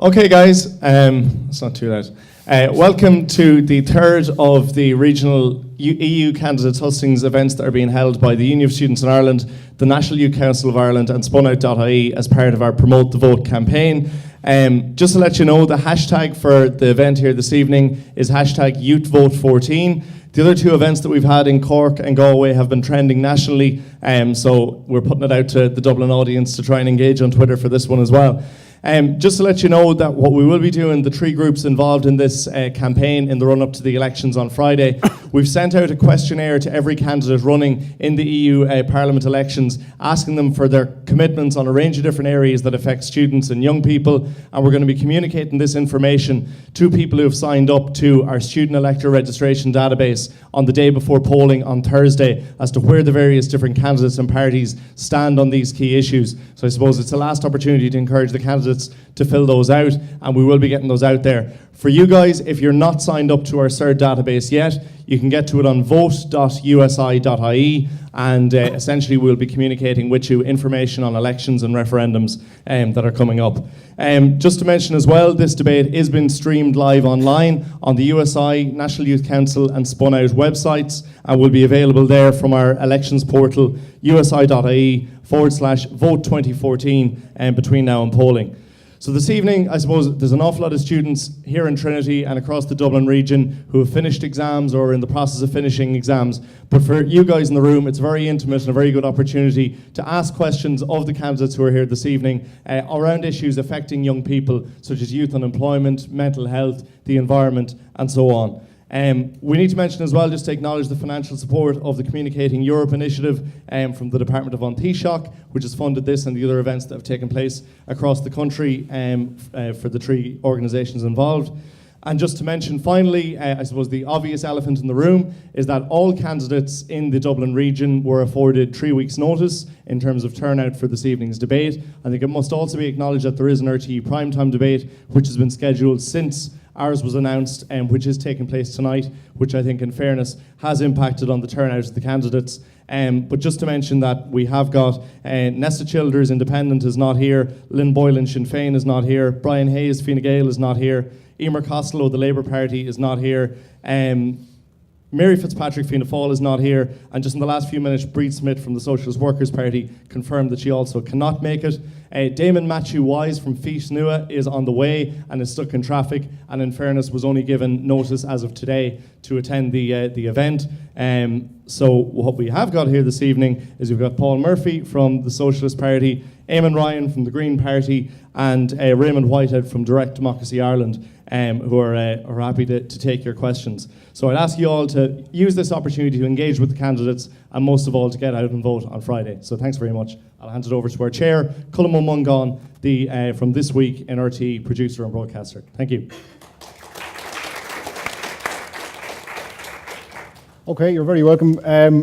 Okay, guys, it's not too loud. Welcome to the third of the regional EU Candidates Hustings events that are being held by the Union of Students in Ireland, the National Youth Council of Ireland and Spunout.ie as part of our Promote the Vote campaign. Just to let you know, the hashtag for the event here this evening is hashtag YouthVote14. The other two events that we've had in Cork and Galway have been trending nationally, so we're putting it out to the Dublin audience to try and engage on Twitter for this one as well. Just to let you know that what we will be doing, the three groups involved in this campaign in the run-up to the elections on Friday, we've sent out a questionnaire to every candidate running in the EU Parliament elections, asking them for their commitments on a range of different areas that affect students and young people, and we're going to be communicating this information to people who have signed up to our student elector registration database on the day before polling on Thursday as to where the various different candidates and parties stand on these key issues. So I suppose it's the last opportunity to encourage the candidates to fill those out, and we will be getting those out there. For you guys, if you're not signed up to our CERD database yet, you can get to it on vote.usi.ie, and essentially we'll be communicating with you information on elections and referendums that are coming up. Just to mention as well, this debate is being streamed live online on the USI, National Youth Council and Spunout websites, and will be available there from our elections portal, usi.ie/vote2014 between now and polling. So this evening, I suppose there's an awful lot of students here in Trinity and across the Dublin region who have finished exams or are in the process of finishing exams. But for you guys in the room, it's very intimate and a very good opportunity to ask questions of the candidates who are here this evening around issues affecting young people, such as youth unemployment, mental health, the environment, and so on. We need to mention as well, just to acknowledge the financial support of the Communicating Europe initiative from the Department of An Taoiseach, which has funded this and the other events that have taken place across the country for the three organisations involved. And just to mention finally, I suppose the obvious elephant in the room is that all candidates in the Dublin region were afforded 3 weeks' notice in terms of turnout for this evening's debate. I think it must also be acknowledged that there is an RTE primetime debate which has been scheduled since ours was announced, which is taking place tonight, which I think in fairness has impacted on the turnout of the candidates. But just to mention that we have got Nesta Childers, Independent, is not here, Lynn Boylan, Sinn Féin is not here, Brian Hayes, Fine Gael is not here, Emer Costello, the Labour Party, is not here, Mary Fitzpatrick, Fianna Fáil, is not here, and just in the last few minutes, Breed Smith from the Socialist Workers' Party confirmed that she also cannot make it. Damon Matthew Wise from Feast Nua is on the way and is stuck in traffic, and in fairness was only given notice as of today to attend the event. So what we have got here this evening is we've got Paul Murphy from the Socialist Party, Eamon Ryan from the Green Party, and Raymond Whitehead from Direct Democracy Ireland, who are happy to take your questions. So I'd ask you all to use this opportunity to engage with the candidates and most of all to get out and vote on Friday. So thanks very much. I'll hand it over to our chair, Colm Mongáin, from This Week in RTE, producer and broadcaster. Thank you. Okay, you're very welcome.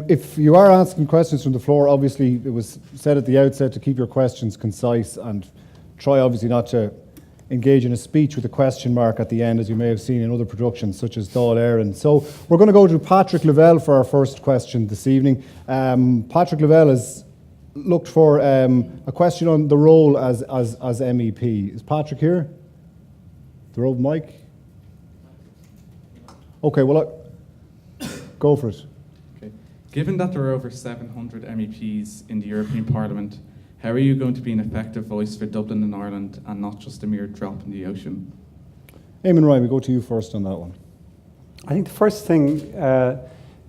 If you are asking questions from the floor, obviously it was said at the outset to keep your questions concise and try obviously not to engage in a speech with a question mark at the end, as you may have seen in other productions such as Dáil Éireann. So we're going to go to Patrick Lavelle for our first question this evening. Patrick Lavelle has looked for a question on the role as MEP. Is Patrick here? The road mic? Okay, well, go for it. Okay. Given that there are over 700 MEPs in the European Parliament, how are you going to be an effective voice for Dublin and Ireland and not just a mere drop in the ocean? Eamon Ryan, we go to you first on that one. I think the first thing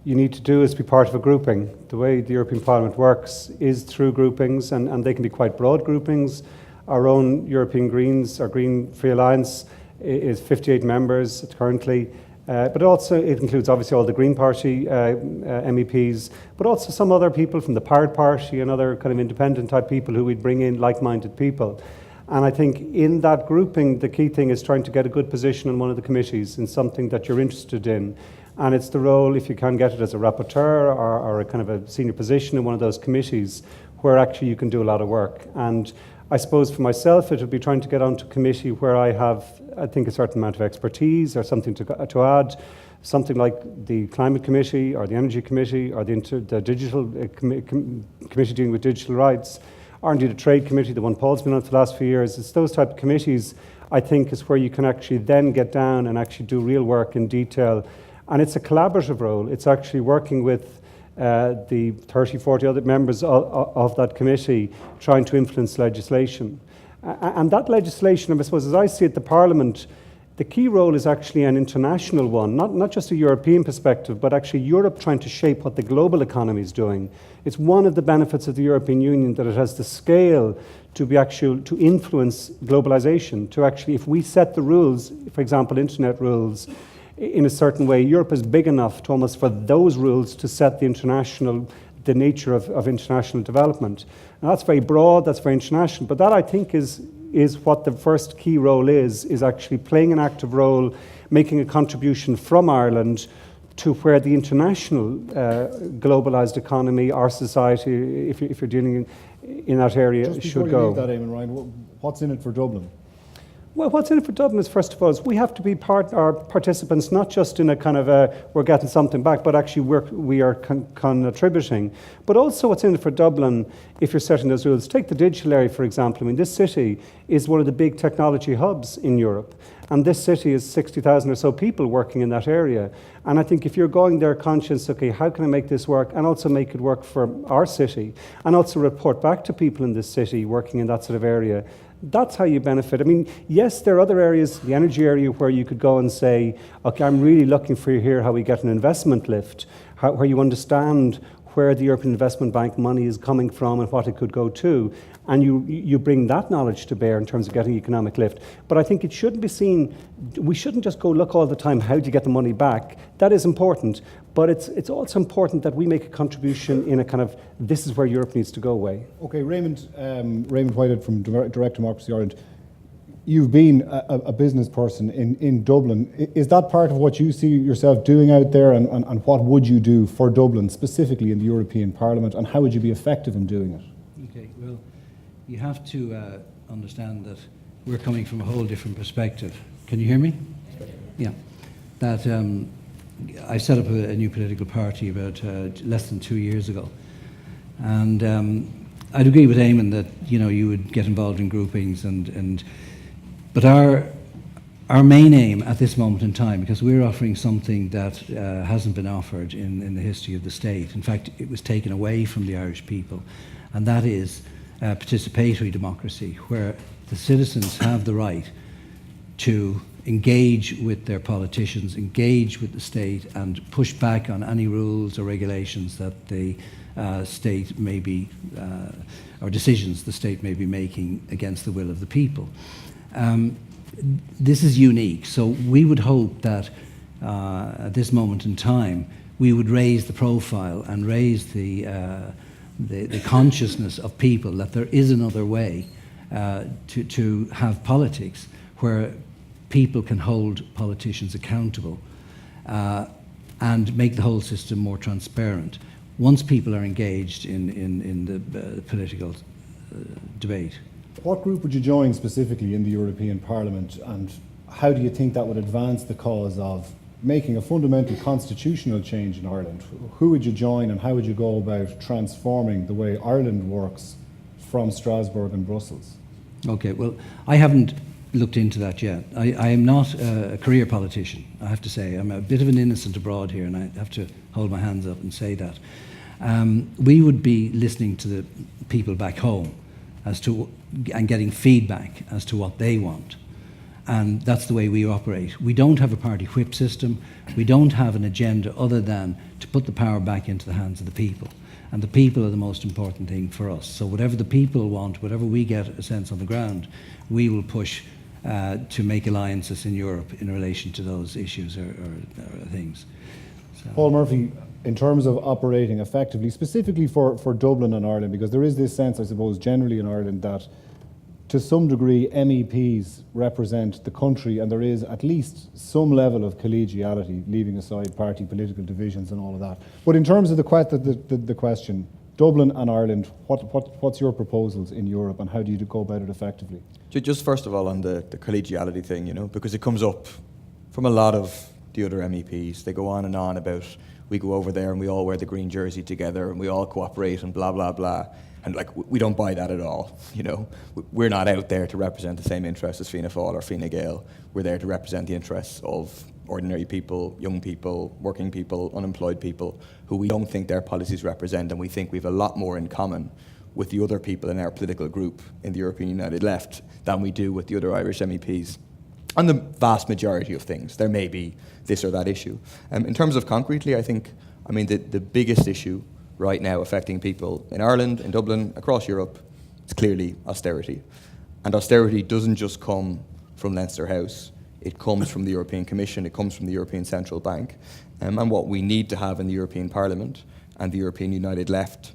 you need to do is be part of a grouping. The way the European Parliament works is through groupings, and they can be quite broad groupings. Our own European Greens, our Green Free Alliance, is 58 members currently. But also it includes obviously all the Green Party MEPs, but also some other people from the Pirate Party and other kind of independent type people who we'd bring in, like-minded people. And I think in that grouping, the key thing is trying to get a good position on one of the committees in something that you're interested in. And it's the role, if you can get it as a rapporteur or a kind of a senior position in one of those committees where actually you can do a lot of work. And I suppose for myself, it would be trying to get onto a committee where I have, I think, a certain amount of expertise or something to add, something like the Climate Committee or the Energy Committee or the Digital Committee dealing with digital rights, or indeed a Trade Committee, the one Paul's been on for the last few years. It's those type of committees, I think is where you can actually then get down and actually do real work in detail. And it's a collaborative role. It's actually working with the 30, 40 other members of that committee trying to influence legislation. And that legislation, I suppose, as I see it, the Parliament, the key role is actually an international one, not just a European perspective, but actually Europe trying to shape what the global economy is doing. It's one of the benefits of the European Union that it has the scale to be actual, to influence globalization, to actually, if we set the rules, for example, internet rules, in a certain way, Europe is big enough to almost for those rules to set the nature of international development. And that's very broad, that's very international, but that I think is what the first key role is actually playing an active role, making a contribution from Ireland to where the international globalised economy, our society, if you're dealing in that area, Just should before go. you leave that, Eamon, Ryan, what's in it for Dublin? Well, what's in it for Dublin is, first of all, is we have to be our participants, not just in a kind of we're getting something back, but actually we are contributing. But also what's in it for Dublin, if you're setting those rules, take the digital area, for example. I mean, this city is one of the big technology hubs in Europe. And this city is 60,000 or so people working in that area. And I think if you're going there conscious, okay, how can I make this work, and also make it work for our city, and also report back to people in this city working in that sort of area, that's how you benefit. I mean, yes, there are other areas, the energy area, where you could go and say, okay, I'm really looking for here how we get an investment lift, where you understand where the European Investment Bank money is coming from and what it could go to, and you bring that knowledge to bear in terms of getting economic lift. But I think it shouldn't be seen, we shouldn't just go look all the time, how do you get the money back? That is important, but it's also important that we make a contribution in a kind of, this is where Europe needs to go way. Okay, Raymond Whitehead from Direct Democracy Ireland. You've been a business person in Dublin. Is that part of what you see yourself doing out there, and what would you do for Dublin, specifically in the European Parliament, and how would you be effective in doing it? Okay, well, you have to understand that we're coming from a whole different perspective. Can you hear me? Yeah. That I set up a new political party about less than 2 years ago. And I'd agree with Eamon that, you would get involved in groupings but our main aim at this moment in time, because we're offering something that hasn't been offered in the history of the state. In fact, it was taken away from the Irish people, and that is participatory democracy, where the citizens have the right to engage with their politicians, engage with the state, and push back on any rules or regulations that the state may be, or decisions the state may be making against the will of the people. This is unique, so we would hope that at this moment in time we would raise the profile and raise the consciousness of people that there is another way to have politics where people can hold politicians accountable and make the whole system more transparent once people are engaged in the political debate. What group would you join specifically in the European Parliament, and how do you think that would advance the cause of making a fundamental constitutional change in Ireland? Who would you join, and how would you go about transforming the way Ireland works from Strasbourg and Brussels? Okay, well, I haven't looked into that yet. I am not a career politician, I have to say. I'm a bit of an innocent abroad here, and I have to hold my hands up and say that. We would be listening to the people back home and getting feedback as to what they want. And that's the way we operate. We don't have a party whip system. We don't have an agenda other than to put the power back into the hands of the people. And the people are the most important thing for us. So whatever the people want, whatever we get a sense on the ground, we will push to make alliances in Europe in relation to those issues or things. So. Paul Murphy, in terms of operating effectively, specifically for Dublin and Ireland, because there is this sense, I suppose, generally in Ireland that to some degree MEPs represent the country, and there is at least some level of collegiality, leaving aside party political divisions and all of that. But in terms of the question, Dublin and Ireland, what's your proposals in Europe, and how do you go about it effectively? Just first of all on the collegiality thing, because it comes up from a lot of the other MEPs. They go on and on about we go over there and we all wear the green jersey together and we all cooperate and blah, blah, blah. And we don't buy that at all, you know. We're not out there to represent the same interests as Fianna Fáil or Fine Gael. We're there to represent the interests of ordinary people, young people, working people, unemployed people, who we don't think their policies represent, and we think we have a lot more in common with the other people in our political group in the European United Left than we do with the other Irish MEPs. On the vast majority of things, there may be this or that issue. In terms of concretely, the biggest issue right now affecting people in Ireland, in Dublin, across Europe, is clearly austerity. And austerity doesn't just come from Leinster House. It comes from the European Commission, it comes from the European Central Bank. And what we need to have in the European Parliament and the European United Left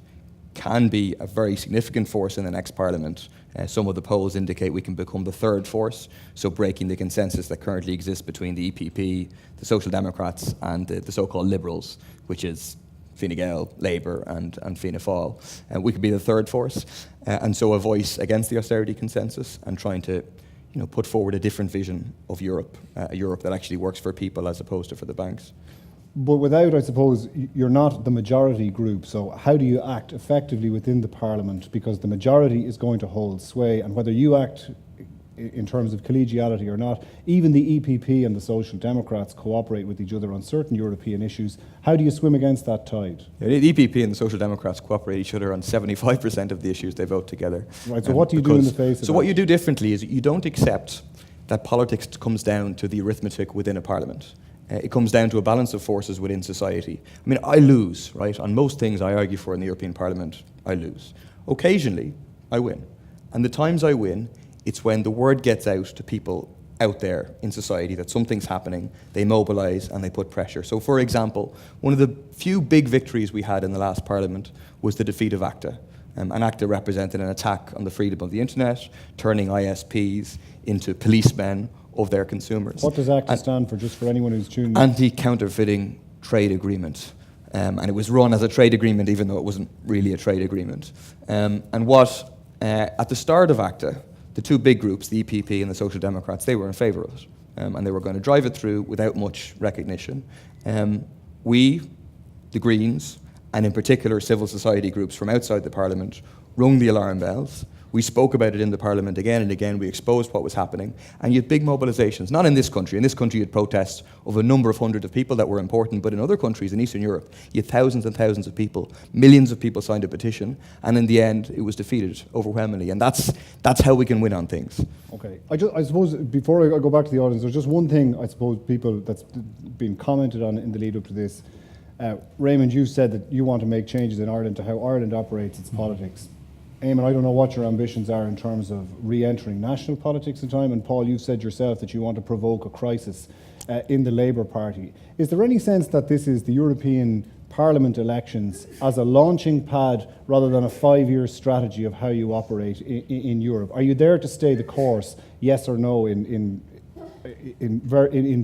can be a very significant force in the next Parliament. Some of the polls indicate we can become the third force, so breaking the consensus that currently exists between the EPP, the Social Democrats, and the so-called Liberals, which is Fine Gael, Labour, and Fianna Fáil. We could be the third force, and so a voice against the austerity consensus and trying to put forward a different vision of Europe, a Europe that actually works for people as opposed to for the banks. But without, I suppose, you're not the majority group, so how do you act effectively within the Parliament? Because the majority is going to hold sway, and whether you act in terms of collegiality or not, even the EPP and the Social Democrats cooperate with each other on certain European issues. How do you swim against that tide? The EPP and the Social Democrats cooperate each other on 75% of the issues they vote together. Right, so what do you do in the face of that? So what you do differently is you don't accept that politics comes down to the arithmetic within a parliament. It comes down to a balance of forces within society. I lose, right? On most things I argue for in the European Parliament, I lose. Occasionally, I win. And the times I win, it's when the word gets out to people out there in society that something's happening, they mobilise and they put pressure. So, for example, one of the few big victories we had in the last Parliament was the defeat of ACTA. And ACTA represented an attack on the freedom of the internet, turning ISPs into policemen of their consumers. What does ACTA stand for, just for anyone who's tuning in? Anti-Counterfeiting Trade Agreement. And it was run as a trade agreement, even though it wasn't really a trade agreement. At the start of ACTA, the two big groups, the EPP and the Social Democrats, they were in favour of it. And they were going to drive it through without much recognition. We, the Greens, and in particular civil society groups from outside the Parliament, rung the alarm bells. We spoke about it in the Parliament again and again. We exposed what was happening. And you had big mobilisations, not in this country. In this country, you had protests of a number of hundreds of people that were important, but in other countries in Eastern Europe, you had thousands and thousands of people. Millions of people signed a petition, and in the end, it was defeated overwhelmingly. And that's how we can win on things. Okay. I suppose, before I go back to the audience, there's just one thing, I suppose, people that's been commented on in the lead up to this. Raymond, you said that you want to make changes in Ireland to how Ireland operates its politics. Eamon, I don't know what your ambitions are in terms of re-entering national politics in time, and Paul, you've said yourself that you want to provoke a crisis in the Labour Party. Is there any sense that this is the European Parliament elections as a launching pad rather than a 5-year strategy of how you operate in Europe? Are you there to stay the course, yes or no, in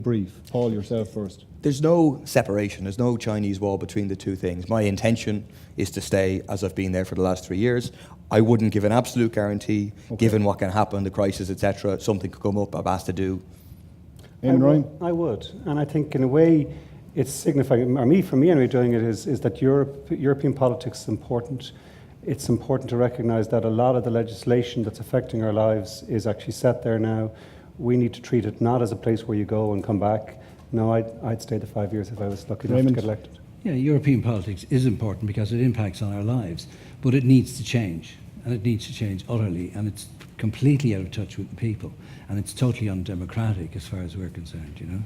brief? Paul, yourself first. There's no separation, there's no Chinese wall between the two things. My intention is to stay as I've been there for the last 3 years. I wouldn't give an absolute guarantee, given what can happen, the crisis, etc. Something could come up, I've asked to do. Ryan? I would, and I think in a way it's signifying, or for me anyway, doing it is that European politics is important. It's important to recognise that a lot of the legislation that's affecting our lives is actually set there now. We need to treat it not as a place where you go and come back. No, I'd stay the 5 years if I was lucky enough to get elected. Yeah, European politics is important because it impacts on our lives, but it needs to change, and it needs to change utterly, and it's completely out of touch with the people, and it's totally undemocratic as far as we're concerned,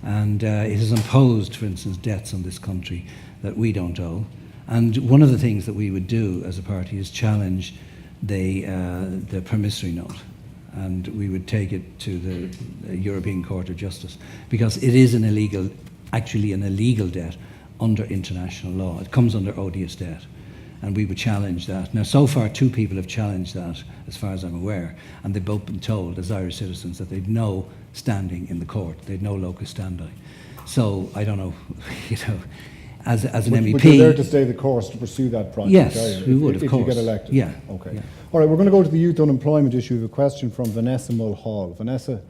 And it has imposed, for instance, debts on this country that we don't owe. And one of the things that we would do as a party is challenge the promissory note. And we would take it to the European Court of Justice because it is actually an illegal debt under international law. It comes under odious debt, and we would challenge that. Now, so far, 2 people have challenged that, as far as I'm aware, and they've both been told, as Irish citizens, that they've no standing in the court. They've no locus standi. So, I don't know, as an MEP... But you're there to stay the course to pursue that project, yes, we would, of course. If you get elected? Yeah. Okay. Yeah. All right, we're going to go to the youth unemployment issue. We have a question from Vanessa Mulhall. Vanessa?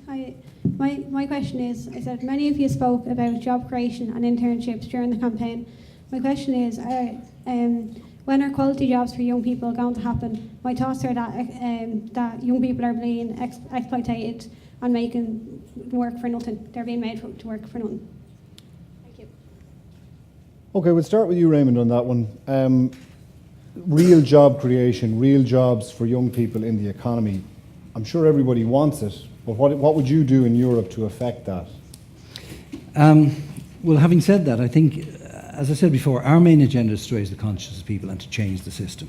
Hi. My question is, I said many of you spoke about job creation and internships during the campaign. My question is, when are quality jobs for young people going to happen? My thoughts are that young people are being exploited and making work for nothing. They're being made to work for nothing. Thank you. Okay, we'll start with you, Raymond, on that one. Real job creation, real jobs for young people in the economy. I'm sure everybody wants it, but what would you do in Europe to affect that? Well, having said that, I think, as I said before, our main agenda is to raise the consciousness of people and to change the system.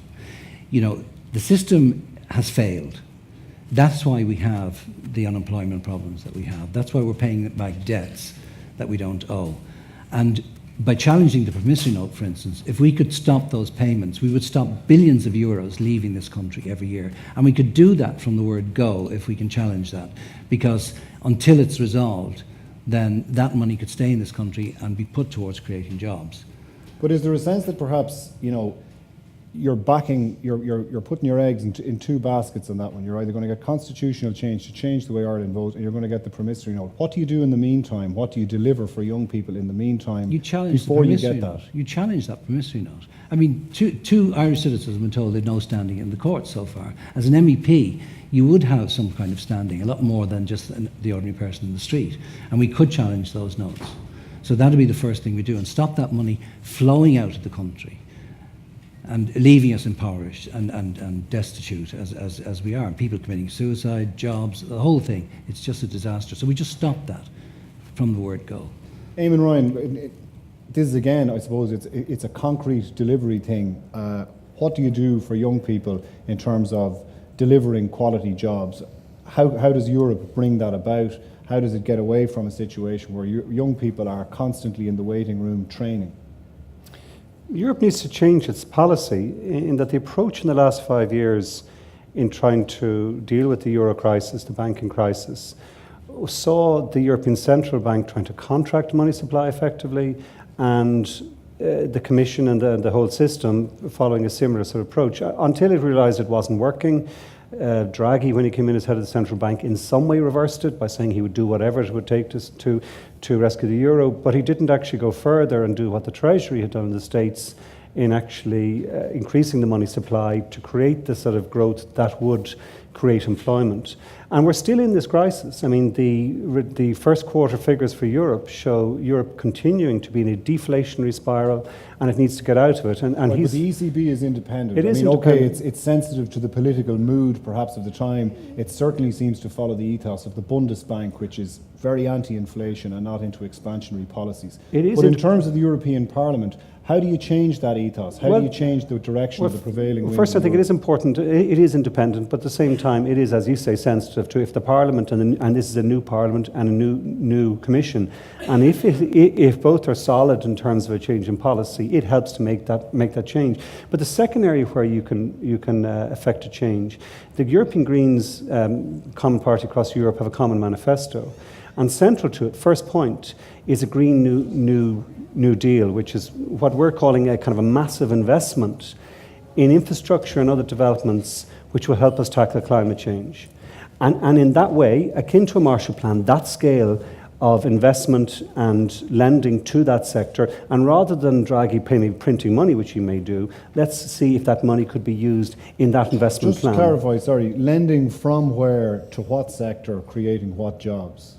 You know, the system has failed. That's why we have the unemployment problems that we have. That's why we're paying back debts that we don't owe. And by challenging the promissory note, for instance, if we could stop those payments, we would stop billions of euros leaving this country every year. And we could do that from the word go if we can challenge that. Because until it's resolved, then that money could stay in this country and be put towards creating jobs. But is there a sense that perhaps, you know, you're putting your eggs in two baskets on that one? You're either going to get constitutional change to change the way Ireland votes, and you're going to get the promissory note. What do you do in the meantime? What do you deliver for young people in the meantime You challenge before the you promissory get note. that? You challenge that promissory note. I mean, two Irish citizens have been told they've no standing in the courts so far. As an MEP, you would have some kind of standing, a lot more than just the ordinary person in the street. And we could challenge those notes. So that would be the first thing we do, and stop that money flowing out of the country and leaving us impoverished and destitute as we are. And people committing suicide, jobs, the whole thing. It's just a disaster. So we just stop that from the word go. Eamon Ryan, this is again, I suppose, it's a concrete delivery thing. What do you do for young people in terms of delivering quality jobs? How does Europe bring that about? How does it get away from a situation where young people are constantly in the waiting room training? Europe needs to change its policy in that the approach in the last 5 years in trying to deal with the euro crisis, the banking crisis, saw the European Central Bank trying to contract money supply effectively, and the Commission and the whole system following a similar sort of approach, until it realised it wasn't working. Draghi, when he came in as head of the central bank, in some way reversed it by saying he would do whatever it would take to rescue the euro, but he didn't actually go further and do what the Treasury had done in the States in actually increasing the money supply to create the sort of growth that would create employment. And we're still in this crisis. I mean, the first quarter figures for Europe show Europe continuing to be in a deflationary spiral, and it needs to get out of it. And But the ECB is independent. It is independent. independent. It's sensitive to the political mood, perhaps, of the time. It certainly seems to follow the ethos of the Bundesbank, which is very anti-inflation and not into expansionary policies. It is but in terms of the European Parliament, how do you change that ethos? How do you change the direction of the prevailing wind? First, I in think it Europe? is important. It is independent, but at the same time, it is, as you say, sensitive to if the Parliament and this is a new Parliament and a new Commission, and if both are solid in terms of a change in policy, it helps to make that change. But the second area where you can affect a change, the European Greens, common party across Europe, have a common manifesto, and central to it, first point, is a Green New Deal, which is what we're calling a kind of a massive investment in infrastructure and other developments which will help us tackle climate change. And in that way, akin to a Marshall Plan, that scale of investment and lending to that sector, and rather than Draghi printing money, which he may do, let's see if that money could be used in that investment Just plan. to clarify, sorry, lending from where to what sector, creating what jobs?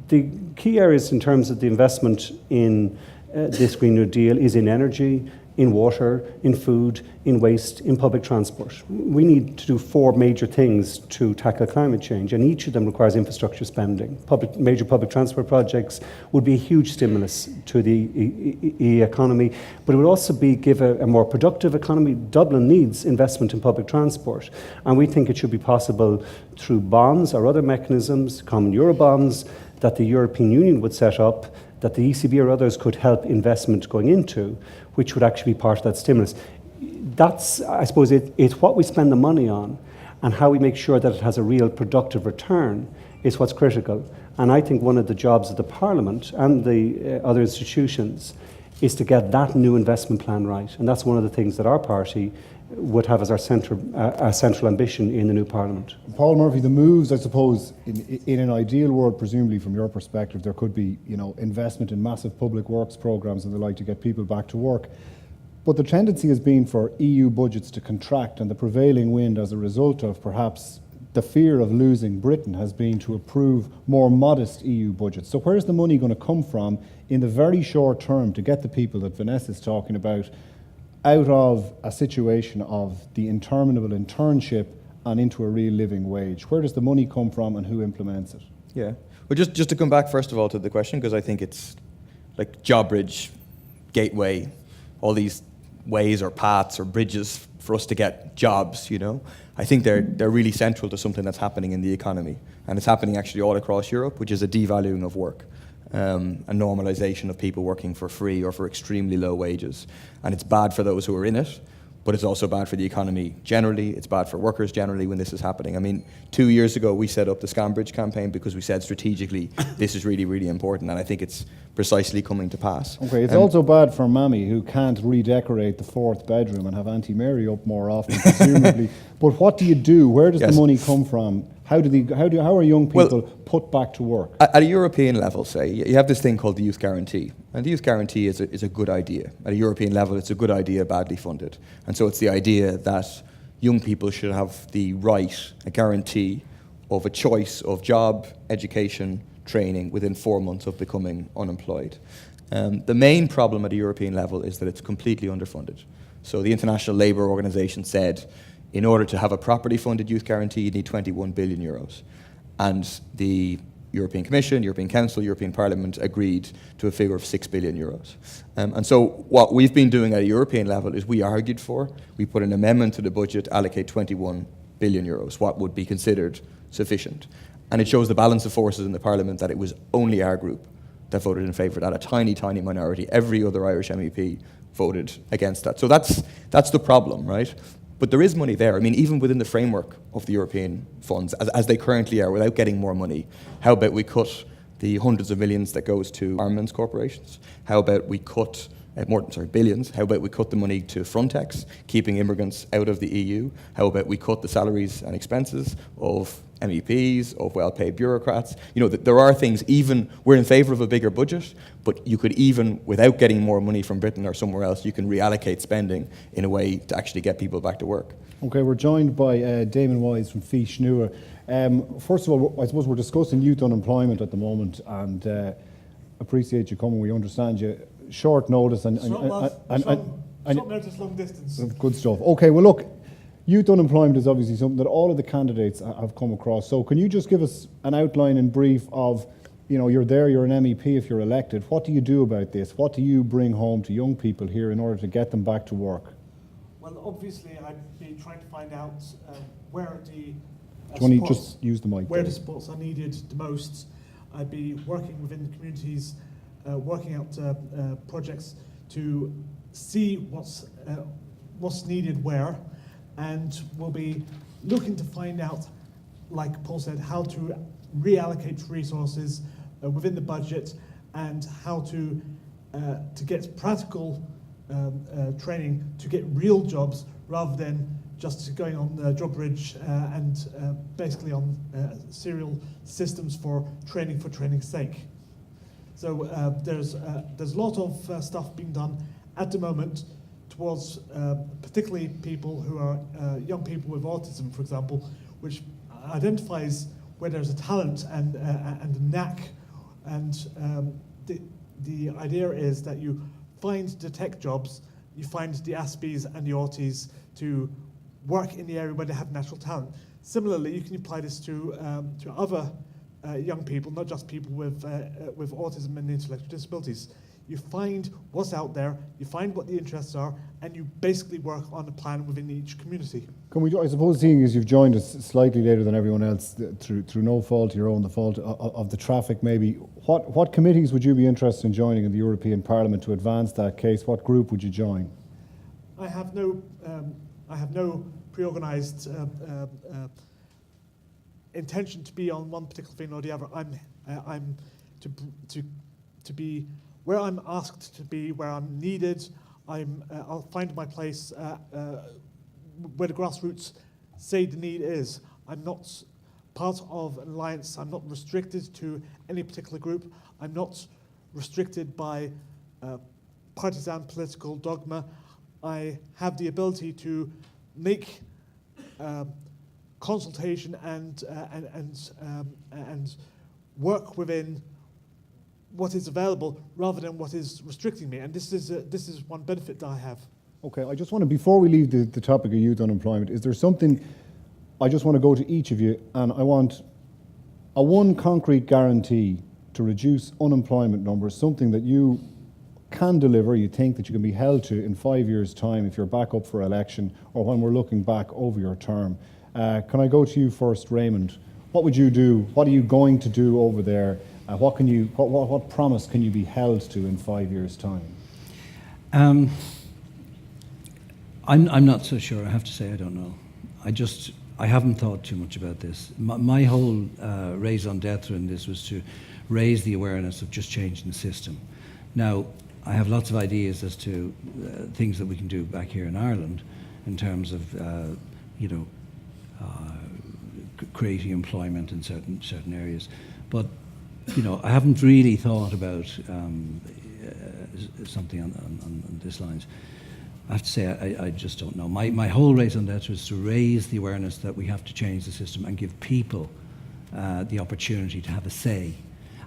The key areas in terms of the investment in this Green New Deal is in energy, in water, in food, in waste, in public transport. We need to do 4 major things to tackle climate change, and each of them requires infrastructure spending. Major public transport projects would be a huge stimulus to the economy, but it would also give a more productive economy. Dublin needs investment in public transport, and we think it should be possible through bonds or other mechanisms, common Eurobonds, that the European Union would set up, that the ECB or others could help investment going into, which would actually be part of that stimulus. That's, I suppose, it's what we spend the money on and how we make sure that it has a real productive return is what's critical. And I think one of the jobs of the Parliament and the other institutions is to get that new investment plan right. And that's one of the things that our party would have as our central ambition in the new Parliament. Paul Murphy, the moves, I suppose, in an ideal world, presumably from your perspective, there could be, investment in massive public works programs and the like to get people back to work. But the tendency has been for EU budgets to contract, and the prevailing wind as a result of perhaps the fear of losing Britain has been to approve more modest EU budgets. So where's the money going to come from in the very short term to get the people that Vanessa's talking about out of a situation of the interminable internship and into a real living wage? Where does the money come from and who implements it? Yeah. Well, just to come back first of all to the question, because I think it's like job bridge, gateway, all these ways or paths or bridges for us to get jobs, I think they're really central to something that's happening in the economy. And it's happening actually all across Europe, which is a devaluing of work. A normalization of people working for free or for extremely low wages. And it's bad for those who are in it, but it's also bad for the economy generally. It's bad for workers generally when this is happening. I mean, 2 years ago, we set up the Scam Bridge campaign because we said strategically, this is really, really important. And I think it's precisely coming to pass. Okay, it's also bad for Mammy, who can't redecorate the fourth bedroom and have Auntie Mary up more often, presumably. But what do you do? Where does the money come from? How are young people put back to work? At a European level, say, you have this thing called the Youth Guarantee. And the Youth Guarantee is a good idea. At a European level, it's a good idea, badly funded. And so it's the idea that young people should have the right, a guarantee of a choice of job, education, training within 4 months of becoming unemployed. The main problem at a European level is that it's completely underfunded. So the International Labour Organization said, in order to have a properly funded youth guarantee, you need 21 billion euros. And the European Commission, European Council, European Parliament agreed to a figure of 6 billion euros. And so what we've been doing at a European level is we put an amendment to the budget to allocate 21 billion euros, what would be considered sufficient. And it shows the balance of forces in the Parliament that it was only our group that voted in favour of that, a tiny, tiny minority. Every other Irish MEP voted against that. So that's the problem, right? But there is money there. I mean, even within the framework of the European funds, as they currently are, without getting more money, how about we cut the hundreds of millions that goes to armaments corporations? How about we cut billions? How about we cut the money to Frontex, keeping immigrants out of the EU? How about we cut the salaries and expenses of MEPs, of well-paid bureaucrats? There are things, even, we're in favour of a bigger budget, but you could even, without getting more money from Britain or somewhere else, you can reallocate spending in a way to actually get people back to work. Okay, we're joined by Damon Wise from Fís Nua. First of all, I suppose we're discussing youth unemployment at the moment, and appreciate you coming. We understand you short notice and notice, long distance. Good stuff. Okay, well look, youth unemployment is obviously something that all of the candidates have come across. So can you just give us an outline in brief of, you're there, you're an MEP if you're elected. What do you do about this? What do you bring home to young people here in order to get them back to work? Well, obviously, I'd be trying to find out where the just use the mic. Where the supports are needed the most. I'd be working within the communities, working out projects to see what's needed where, and we'll be looking to find out, like Paul said, how to reallocate resources within the budget and how to get practical training to get real jobs rather than just going on the job bridge and basically on serial systems for training's sake. So there's a lot of stuff being done at the moment towards particularly people who are young people with autism, for example, which identifies where there's a talent and a knack, and the idea is that you find the tech jobs, you find the Aspies and the Auties to work in the area where they have natural talent. Similarly, you can apply this to other young people, not just people with autism and intellectual disabilities. You find what's out there, you find what the interests are, and you basically work on a plan within each community. Can we, I suppose, seeing as you've joined us slightly later than everyone else, through no fault of your own, the fault of the traffic maybe, what committees would you be interested in joining in the European Parliament to advance that case? What group would you join? I have no pre-organised intention to be on one particular thing or the other. I'm to be where I'm asked to be, where I'm needed. I'll find my place where the grassroots say the need is. I'm not part of an alliance. I'm not restricted to any particular group. I'm not restricted by partisan political dogma. I have the ability to make consultation and work within what is available rather than what is restricting me. And this is one benefit that I have. Okay, I just want to, before we leave the topic of youth unemployment, is there something, I just want to go to each of you, and I want a one concrete guarantee to reduce unemployment numbers, something that you can deliver, you think that you can be held to in 5 years' time if you're back up for election or when we're looking back over your term. Can I go to you first, Raymond? What would you do? What are you going to do over there? What promise can you be held to in 5 years' time? I'm not so sure. I have to say I don't know. I haven't thought too much about this. My whole raison d'etre in this was to raise the awareness of just changing the system. Now, I have lots of ideas as to things that we can do back here in Ireland in terms of, creating employment in certain areas. But, I haven't really thought about something on this lines. I have to say, I just don't know. My whole raison d'etre is to raise the awareness that we have to change the system and give people the opportunity to have a say.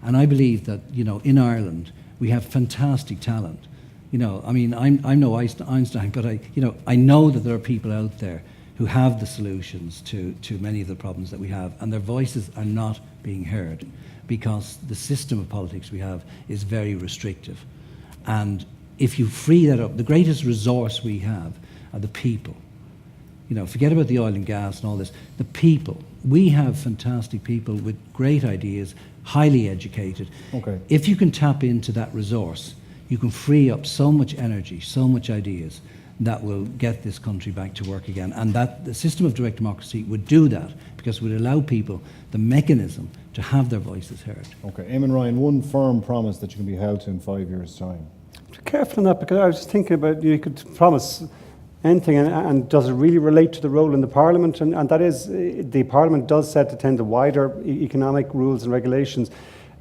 And I believe that, in Ireland, we have fantastic talent. I'm no Einstein, but I know that there are people out there who have the solutions to many of the problems that we have, and their voices are not being heard because the system of politics we have is very restrictive. And if you free that up, the greatest resource we have are the people. Forget about the oil and gas and all this. The people. We have fantastic people with great ideas, highly educated. Okay. If you can tap into that resource, you can free up so much energy, so much ideas that will get this country back to work again. And that the system of direct democracy would do that because it would allow people the mechanism to have their voices heard. Okay, Eamon Ryan, one firm promise that you can be held to in 5 years' time. Be careful on that, because I was just thinking about, you could promise anything, and does it really relate to the role in the Parliament? And that is, the Parliament does set to tend to wider economic rules and regulations.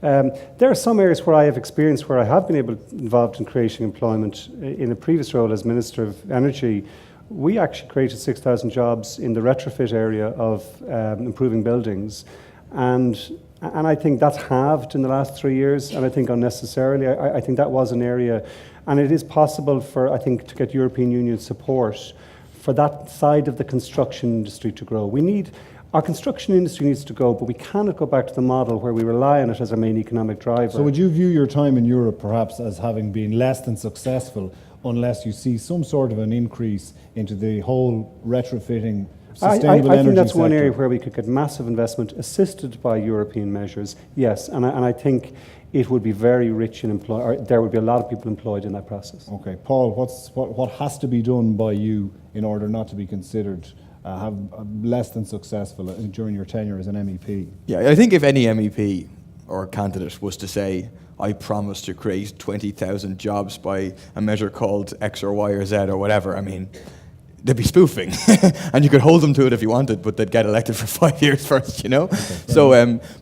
There are some areas where I have experience where I have been involved in creating employment. In a previous role as Minister of Energy, we actually created 6,000 jobs in the retrofit area of improving buildings. And I think that's halved in the last 3 years, and I think unnecessarily. I think that was an area, and it is possible for, I think, to get European Union support for that side of the construction industry to grow. Our construction industry needs to go, but we cannot go back to the model where we rely on it as our main economic driver. So would you view your time in Europe perhaps as having been less than successful unless you see some sort of an increase into the whole retrofitting sustainable energy I think that's one sector? area where we could get massive investment assisted by European measures, yes, and I think it would be very rich in there would be a lot of people employed in that process. Okay, Paul, what has to be done by you in order not to be considered less than successful during your tenure as an MEP? Yeah, I think if any MEP or candidate was to say, I promise to create 20,000 jobs by a measure called X or Y or Z or whatever, I mean, they'd be spoofing. And you could hold them to it if you wanted, but they'd get elected for 5 years first, Okay, so,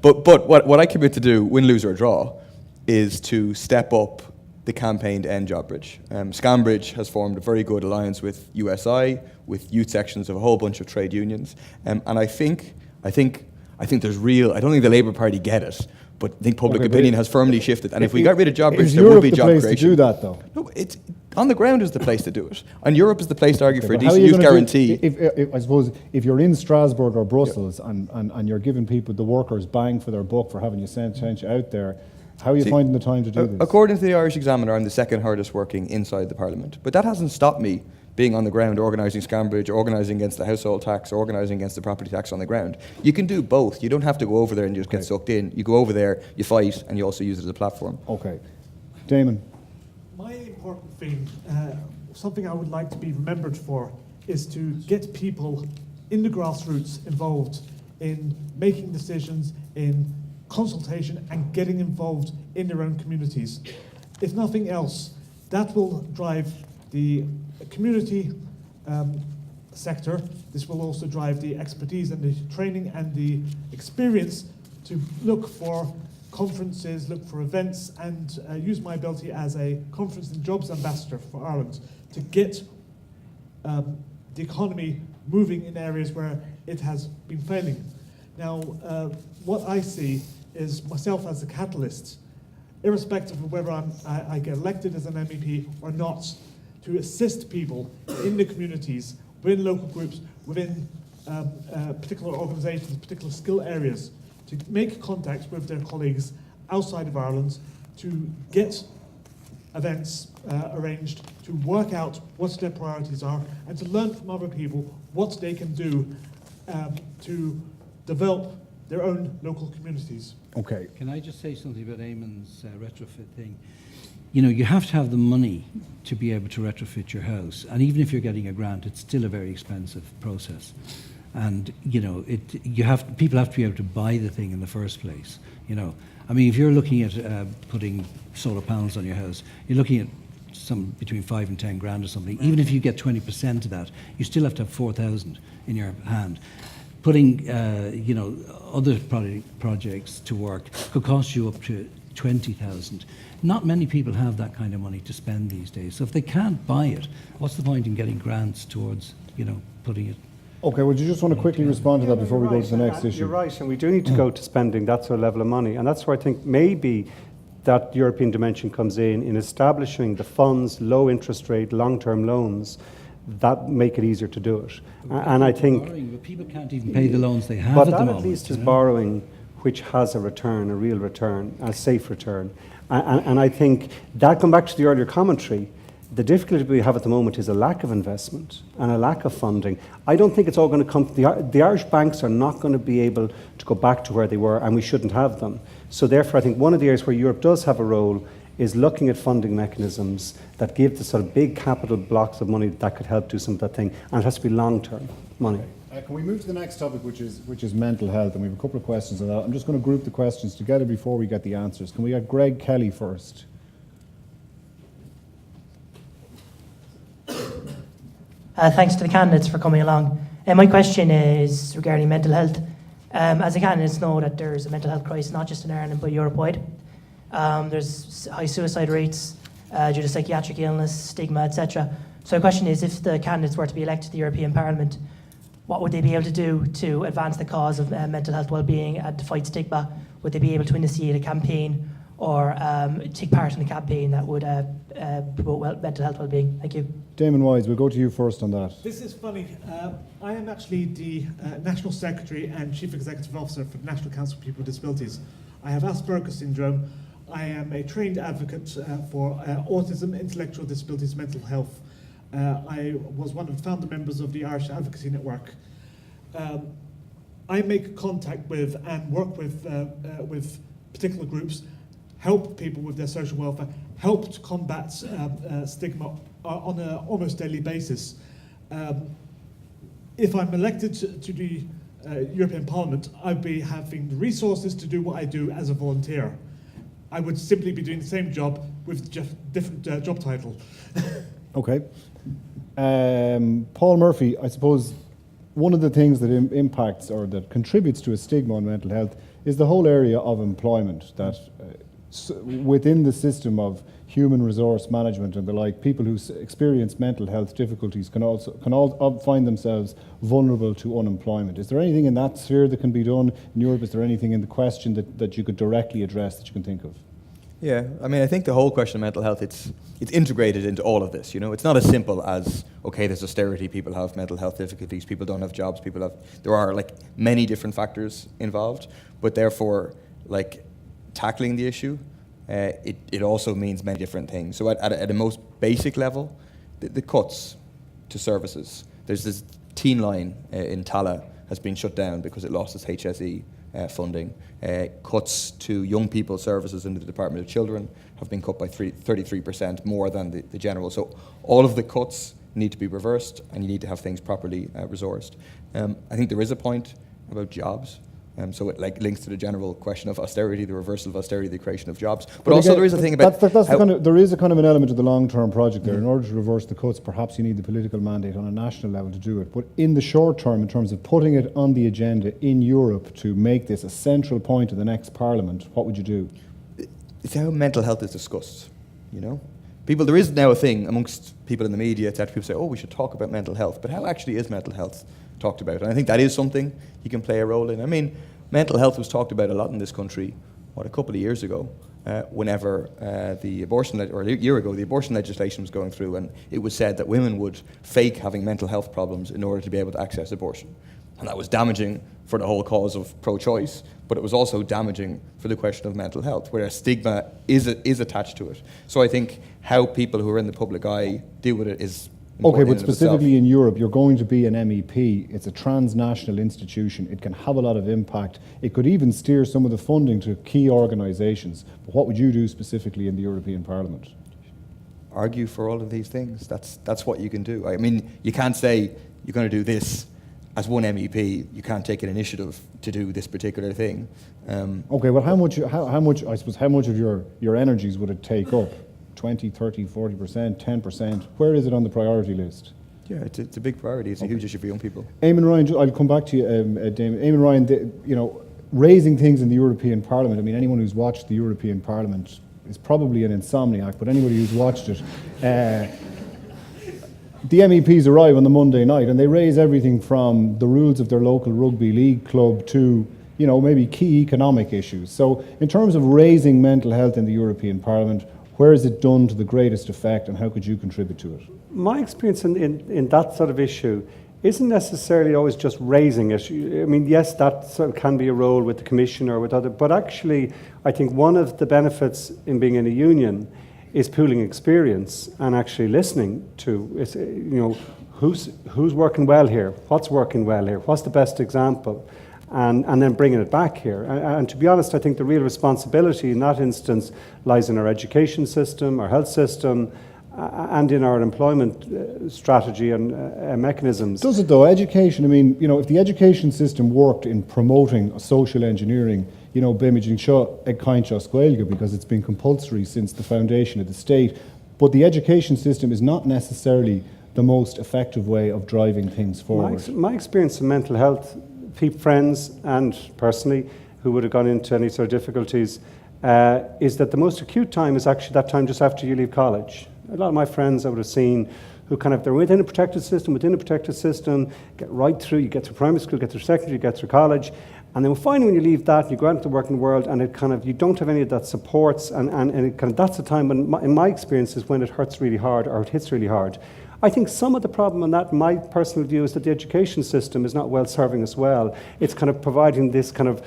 but what I commit to do, win, lose or draw, is to step up the campaign to end JobBridge. Scambridge has formed a very good alliance with USI, with youth sections of a whole bunch of trade unions, and I think there's real. I don't think the Labour Party get it, but I think public opinion has firmly shifted. And if we got rid of JobBridge, there would be job creation. Is Europe the place to do that, though? No, it's on the ground is the place to do it, and Europe is the place to argue for a decent youth guarantee. I suppose if you're in Strasbourg or Brussels and you're giving people, the workers, bang for their buck for having you sent out there. How are you finding the time to do this? According to the Irish Examiner, I'm the second hardest working inside the Parliament. But that hasn't stopped me being on the ground, organising Scambridge, organising against the household tax, organising against the property tax on the ground. You can do both. You don't have to go over there and just get sucked in. You go over there, you fight, and you also use it as a platform. Okay. Damon. My important thing, something I would like to be remembered for, is to get people in the grassroots involved in making decisions, in consultation and getting involved in their own communities. If nothing else, that will drive the community sector. This will also drive the expertise and the training and the experience to look for conferences, look for events, and use my ability as a conference and jobs ambassador for Ireland to get the economy moving in areas where it has been failing. Now, what I see is myself as a catalyst, irrespective of whether I get elected as an MEP or not, to assist people in the communities, within local groups, within particular organisations, particular skill areas, to make contacts with their colleagues outside of Ireland, to get events arranged, to work out what their priorities are, and to learn from other people what they can do to develop their own local communities. Okay. Can I just say something about Eamon's retrofit thing? You know, you have to have the money to be able to retrofit your house, and even if you're getting a grant, it's still a very expensive process. And you know, people have to be able to buy the thing in the first place. You know, I mean, if you're looking at putting solar panels on your house, you're looking at some between 5 and 10 grand or something. Even if you get 20% of that, you still have to have 4,000 in your hand. Putting you know, other projects to work could cost you up to 20,000. Not many people have that kind of money to spend these days. So if they can't buy it, what's the point in getting grants towards, you know, putting it? Okay, well, do you just want to quickly respond to that before we go to the next issue? You're right, and we do need to go to spending that sort of level of money. And that's where I think maybe that European dimension comes in establishing the funds, low interest rate, long-term loans, that make it easier to do it. And I think... Borrowing, but people can't even pay the loans they have but at the that moment. At least is borrowing which has a return, a real return, a safe return. And I think that, going back to the earlier commentary, the difficulty we have at the moment is a lack of investment and a lack of funding. I don't think it's all going to come... The Irish banks are not going to be able to go back to where they were, and we shouldn't have them. So therefore, I think one of the areas where Europe does have a role is looking at funding mechanisms that give the sort of big capital blocks of money that could help do some of that thing, and it has to be long-term money. Can we move to the next topic, which is mental health? And we have a couple of questions on that. I'm just going to group the questions together before we get the answers. Can we get Greg Kelly first? Thanks to the candidates for coming along. My question is regarding mental health. As the candidates know that there's a mental health crisis, not just in Ireland, but Europe-wide. There's high suicide rates due to psychiatric illness, stigma, etc. So the question is, if the candidates were to be elected to the European Parliament, what would they be able to do to advance the cause of mental health well-being and to fight stigma? Would they be able to initiate a campaign or take part in a campaign that would promote mental health well-being? Thank you. Damon Wise, we'll go to you first on that. This is funny. I am actually the National Secretary and Chief Executive Officer for the National Council for People with Disabilities. I have Asperger's syndrome. I am a trained advocate for autism, intellectual disabilities, mental health. I was one of the founder members of the Irish Advocacy Network. I make contact with and work with particular groups, help people with their social welfare, help to combat stigma on an almost daily basis. If I'm elected to the European Parliament, I'd be having the resources to do what I do as a volunteer. I would simply be doing the same job with just different job title. Okay. Paul Murphy, I suppose one of the things that impacts or that contributes to a stigma on mental health is the whole area of employment, that within the system of human resource management and the like, people who experience mental health difficulties can all find themselves vulnerable to unemployment. Is there anything in that sphere that can be done in Europe? Is there anything in the question that you could directly address that you can think of? Yeah, I mean, I think the whole question of mental health, it's integrated into all of this, you know. It's not as simple as, okay, there's austerity, people have mental health difficulties, people don't have jobs, there are, like, many different factors involved, but therefore, like, tackling the issue, it also means many different things. So at a most basic level, the cuts to services. There's this teen line in Tala has been shut down because it lost its HSE funding. Cuts to young people services in the Department of Children have been cut by 33% more than the general. So all of the cuts need to be reversed, and you need to have things properly resourced. I think there is a point about jobs. So it like links to the general question of austerity, the reversal of austerity, the creation of jobs. But also there is a thing about there is a kind of an element of the long-term project there. In order to reverse the cuts, perhaps you need the political mandate on a national level to do it. But in the short term, in terms of putting it on the agenda in Europe to make this a central point of the next Parliament, what would you do? It's how mental health is discussed, you know? There is now a thing amongst people in the media, etc. People say, oh, we should talk about mental health. But how actually is mental health talked about? And I think that is something you can play a role in. I mean, mental health was talked about a lot in this country, a couple of years ago, whenever a year ago, the abortion legislation was going through, and it was said that women would fake having mental health problems in order to be able to access abortion. And that was damaging for the whole cause of pro-choice, but it was also damaging for the question of mental health, where a stigma is attached to it. So I think how people who are in the public eye deal with it is okay, important. but specifically in Europe, you're going to be an MEP. It's a transnational institution. It can have a lot of impact. It could even steer some of the funding to key organisations. But what would you do specifically in the European Parliament? Argue for all of these things. That's what you can do. I mean, you can't say you're going to do this. As one MEP, you can't take an initiative to do this particular thing. Okay, well, how much of your energies would it take up? 20, 30, 40%, 10%? Where is it on the priority list? Yeah, it's a big priority. It's a huge issue for young people. Eamon Ryan, I'll come back to you, Damon. Eamon Ryan, raising things in the European Parliament, I mean, anyone who's watched the European Parliament is probably an insomniac, but anybody who's watched it, the MEPs arrive on the Monday night and they raise everything from the rules of their local rugby league club to, maybe key economic issues. So in terms of raising mental health in the European Parliament, where is it done to the greatest effect and how could you contribute to it? My experience in that sort of issue isn't necessarily always just raising it. I mean, yes, that sort of can be a role with the Commission or with other, but actually I think one of the benefits in being in a union is pooling experience and actually listening to, who's working well here, what's working well here, what's the best example, and then bringing it back here. And to be honest, I think the real responsibility in that instance lies in our education system, our health system, and in our employment strategy and mechanisms. Does it though? Education, I mean, if the education system worked in promoting social engineering, Bimaging Seo ag Cainteoch Scoilge, because it's been compulsory since the foundation of the state, but the education system is not necessarily the most effective way of driving things forward. My experience in mental health, friends and personally who would have gone into any sort of difficulties, is that the most acute time is actually that time just after you leave college. A lot of my friends I would have seen who they're within a protected system, get right through, you get through primary school, get through secondary, you get through college, and then finally when you leave that, you go out into the working world and you don't have any of that supports, and that's the time when, in my experience, is when it hurts really hard or it hits really hard. I think some of the problem in that, my personal view, is that the education system is not well serving us well. It's kind of providing this kind of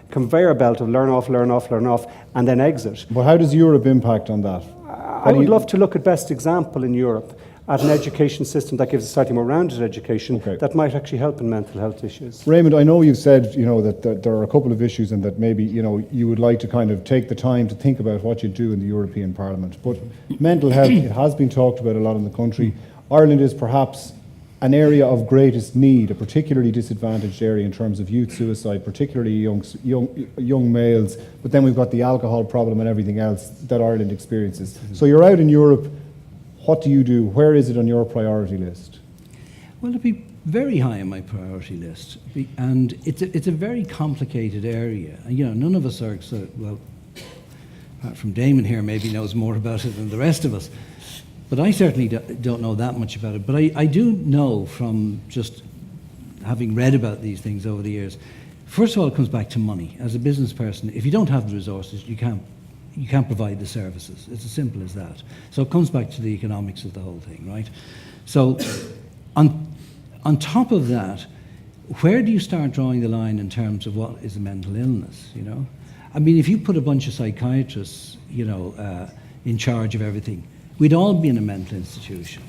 conveyor belt of learn off, and then exit. But how does Europe impact on that? I would love to look at best example in Europe at an education system that gives a slightly more rounded education that might actually help in mental health issues. Raymond, I know you've said that there are a couple of issues and that maybe you would like to kind of take the time to think about what you do in the European Parliament. But mental health, it has been talked about a lot in the country. Ireland is perhaps an area of greatest need, a particularly disadvantaged area in terms of youth suicide, particularly young males. But then we've got the alcohol problem and everything else that Ireland experiences. So you're out in Europe. What do you do? Where is it on your priority list? Well, it'd be very high on my priority list, and it's a very complicated area. None of us are apart from Damon here, maybe knows more about it than the rest of us. But I certainly don't know that much about it. But I do know from just having read about these things over the years. First of all, it comes back to money. As a business person, if you don't have the resources, you can't provide the services. It's as simple as that. So it comes back to the economics of the whole thing, right? So on top of that, where do you start drawing the line in terms of what is a mental illness, I mean, if you put a bunch of psychiatrists, in charge of everything, we'd all be in a mental institution,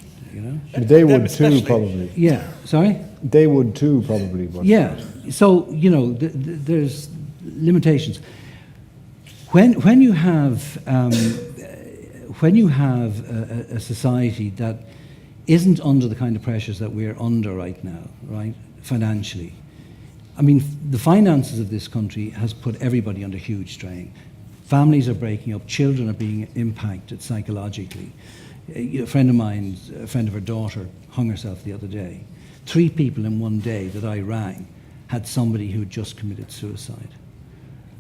But they would too, probably. Yeah, sorry? They would too, probably. But. Yeah, so, there's limitations. When you have a society that isn't under the kind of pressures that we're under right now, right, financially, I mean, the finances of this country has put everybody under huge strain. Families are breaking up, children are being impacted psychologically. A friend of mine, a friend of her daughter, hung herself the other day. 3 people in one day that I rang had somebody who had just committed suicide.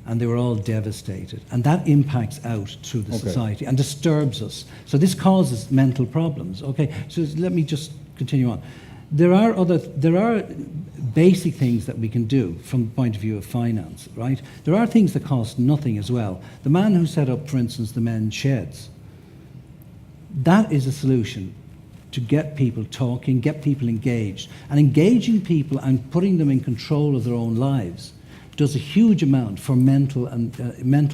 And they were all devastated. And that impacts out through the society and disturbs us. So this causes mental problems. Okay, so let me just continue on. There are basic things that we can do from the point of view of finance, right? There are things that cost nothing as well. The man who set up, for instance, the men's sheds, that is a solution to get people talking, get people engaged. And engaging people and putting them in control of their own lives does a huge amount for mental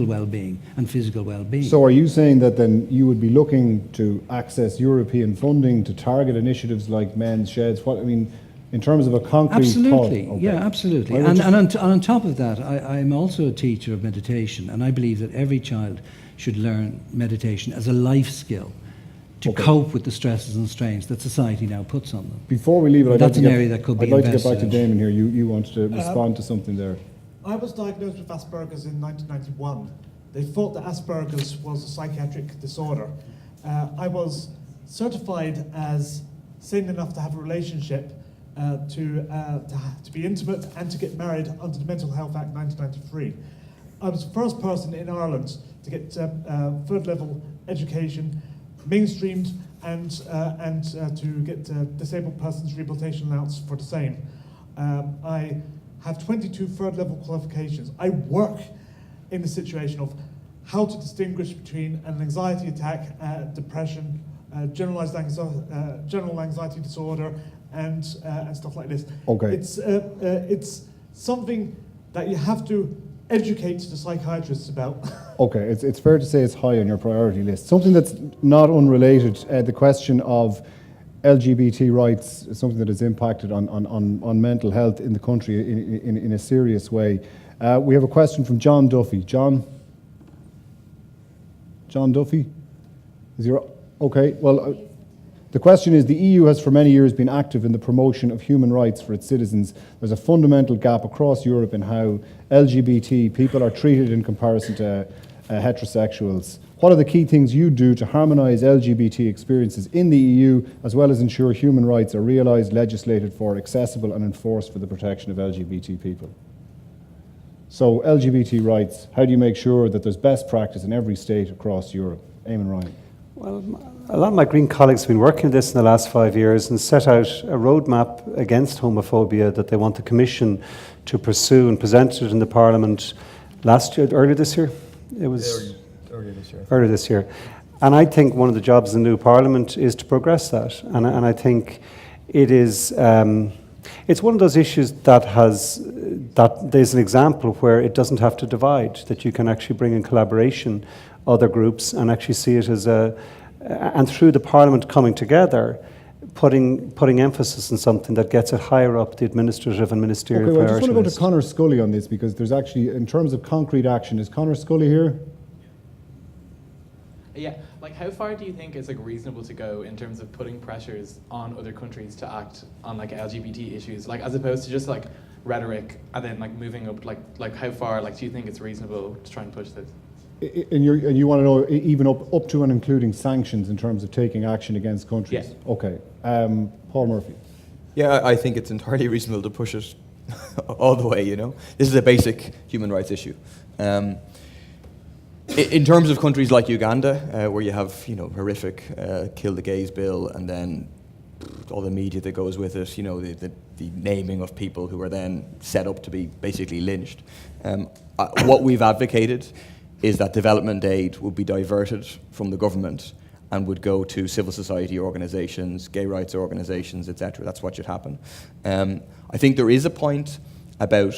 well-being and physical well-being. So are you saying that then you would be looking to access European funding to target initiatives like men's sheds? What I mean, in terms of a concrete absolutely, thought, yeah, absolutely. Well, And on top of that, I'm also a teacher of meditation, and I believe that every child should learn meditation as a life skill to cope with the stresses and strains that society now puts on them. Before we leave it, That's an area that could be I'd like to get invested back to in. Damon here. You wanted to respond to something there. I was diagnosed with Asperger's in 1991. They thought that Asperger's was a psychiatric disorder. I was certified as sane enough to have a relationship, to be intimate and to get married under the Mental Health Act 1993. I was the first person in Ireland to get third level education, mainstreamed, and to get disabled persons rehabilitation allowance for the same. I have 22 third level qualifications. I work in the situation of how to distinguish between an anxiety attack, depression, general anxiety disorder, and stuff like this. Okay. It's something that you have to educate the psychiatrists about. Okay, it's fair to say it's high on your priority list. Something that's not unrelated, the question of LGBT rights is something that has impacted on mental health in the country in a serious way. We have a question from John Duffy. John Duffy? Is he okay? Well, the question is, the EU has for many years been active in the promotion of human rights for its citizens. There's a fundamental gap across Europe in how LGBT people are treated in comparison to heterosexuals. What are the key things you do to harmonise LGBT experiences in the EU, as well as ensure human rights are realised, legislated for, accessible and enforced for the protection of LGBT people? So LGBT rights, how do you make sure that there's best practice in every state across Europe? Eamon Ryan. Well, a lot of my Green colleagues have been working on this in the last 5 years and set out a roadmap against homophobia that they want the Commission to pursue, and presented it in the Parliament earlier this year. It was earlier this year. And I think one of the jobs of the new Parliament is to progress that. And I think it is, it's one of those issues that there's an example where it doesn't have to divide, that you can actually bring in collaboration other groups and actually see it as and through the Parliament coming together, putting emphasis on something that gets it higher up the administrative and ministerial priority list. I just want to go list. to Conor Scully on this, because there's actually, in terms of concrete action, is Conor Scully here? Yeah, like how far do you think is like reasonable to go in terms of putting pressures on other countries to act on like LGBT issues, like as opposed to just like rhetoric and then like moving up, like how far like do you think it's reasonable to try and push this? And you want to know even up to and including sanctions in terms of taking action against countries? Yeah. Okay. Paul Murphy. Yeah, I think it's entirely reasonable to push it all the way, you know. This is a basic human rights issue. In terms of countries like Uganda, where you have, you know, horrific kill the gays bill, and then all the media that goes with it, you know, the naming of people who are then set up to be basically lynched. What we've advocated is that development aid would be diverted from the government and would go to civil society organisations, gay rights organisations, etc. That's what should happen. I think there is a point about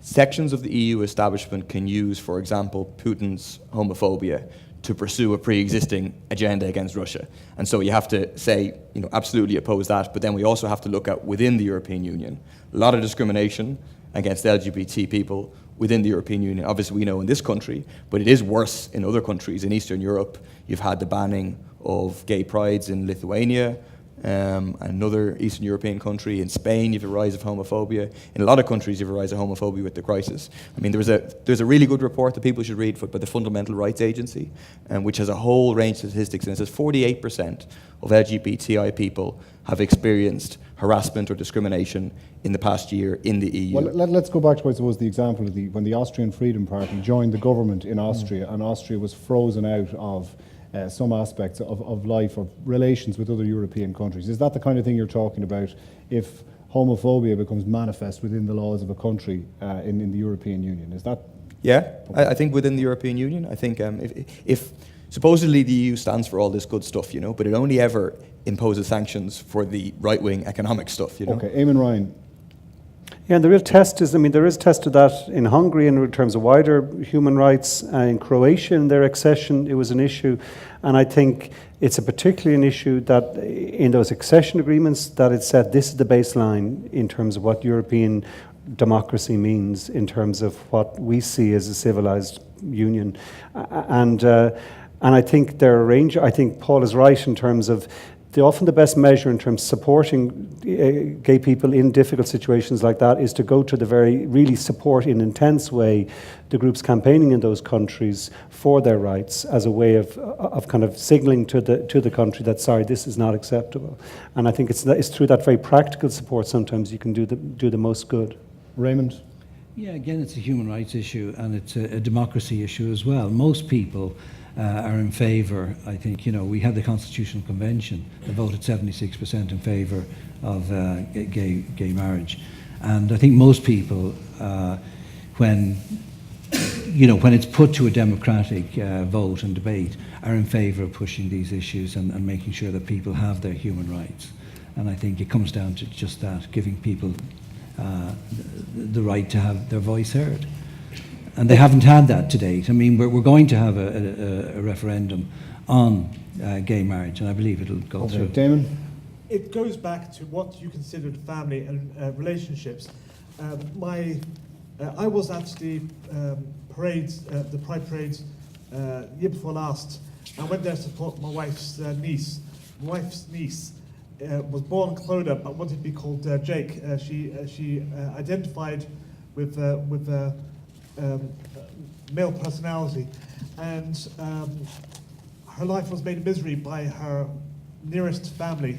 sections of the EU establishment can use, for example, Putin's homophobia to pursue a pre-existing agenda against Russia. And so you have to say, you know, absolutely oppose that, but then we also have to look at within the European Union, a lot of discrimination against LGBT people within the European Union. Obviously we know in this country, but it is worse in other countries. In Eastern Europe, you've had the banning of gay prides in Lithuania, another Eastern European country. In Spain, you have a rise of homophobia. In a lot of countries, you have a rise of homophobia with the crisis. I mean, there's a really good report that people should read by the Fundamental Rights Agency, which has a whole range of statistics, and it says 48% of LGBTI people have experienced harassment or discrimination in the past year in the EU. Well, let's go back to, I suppose, the example of when the Austrian Freedom Party joined the government in Austria, and Austria was frozen out of some aspects of life, of relations with other European countries. Is that the kind of thing you're talking about if homophobia becomes manifest within the laws of a country in the European Union? Is that? Yeah, I think within the European Union, I think if supposedly the EU stands for all this good stuff, but it only ever imposes sanctions for the right-wing economic stuff, Okay, Eamon Ryan. Yeah, and the real test is, there is test of that in Hungary in terms of wider human rights. In Croatia, in their accession, it was an issue. And I think it's particularly an issue that in those accession agreements that it said this is the baseline in terms of what European democracy means, in terms of what we see as a civilized union. And I think I think Paul is right in terms of often the best measure in terms of supporting gay people in difficult situations like that is to go to really support in an intense way the groups campaigning in those countries for their rights as a way of kind of signalling to the country that, sorry, this is not acceptable. And I think it's through that very practical support sometimes you can do the most good. Raymond? Yeah, again, it's a human rights issue and it's a democracy issue as well. Most people are in favour. I think, we had the Constitutional Convention that voted 76% in favour of gay marriage. And I think most people, when it's put to a democratic vote and debate, are in favour of pushing these issues and making sure that people have their human rights. And I think it comes down to just that, giving people the right to have their voice heard. And they haven't had that to date. I mean, we're going to have a referendum on gay marriage, and I believe it'll go through. Damon? It goes back to what you considered family and relationships. I was at the parades, the Pride parades, year before last. I went there to support my wife's niece. My wife's niece was born in Clodagh, but wanted to be called Jake. She identified with male personality, and her life was made a misery by her nearest family,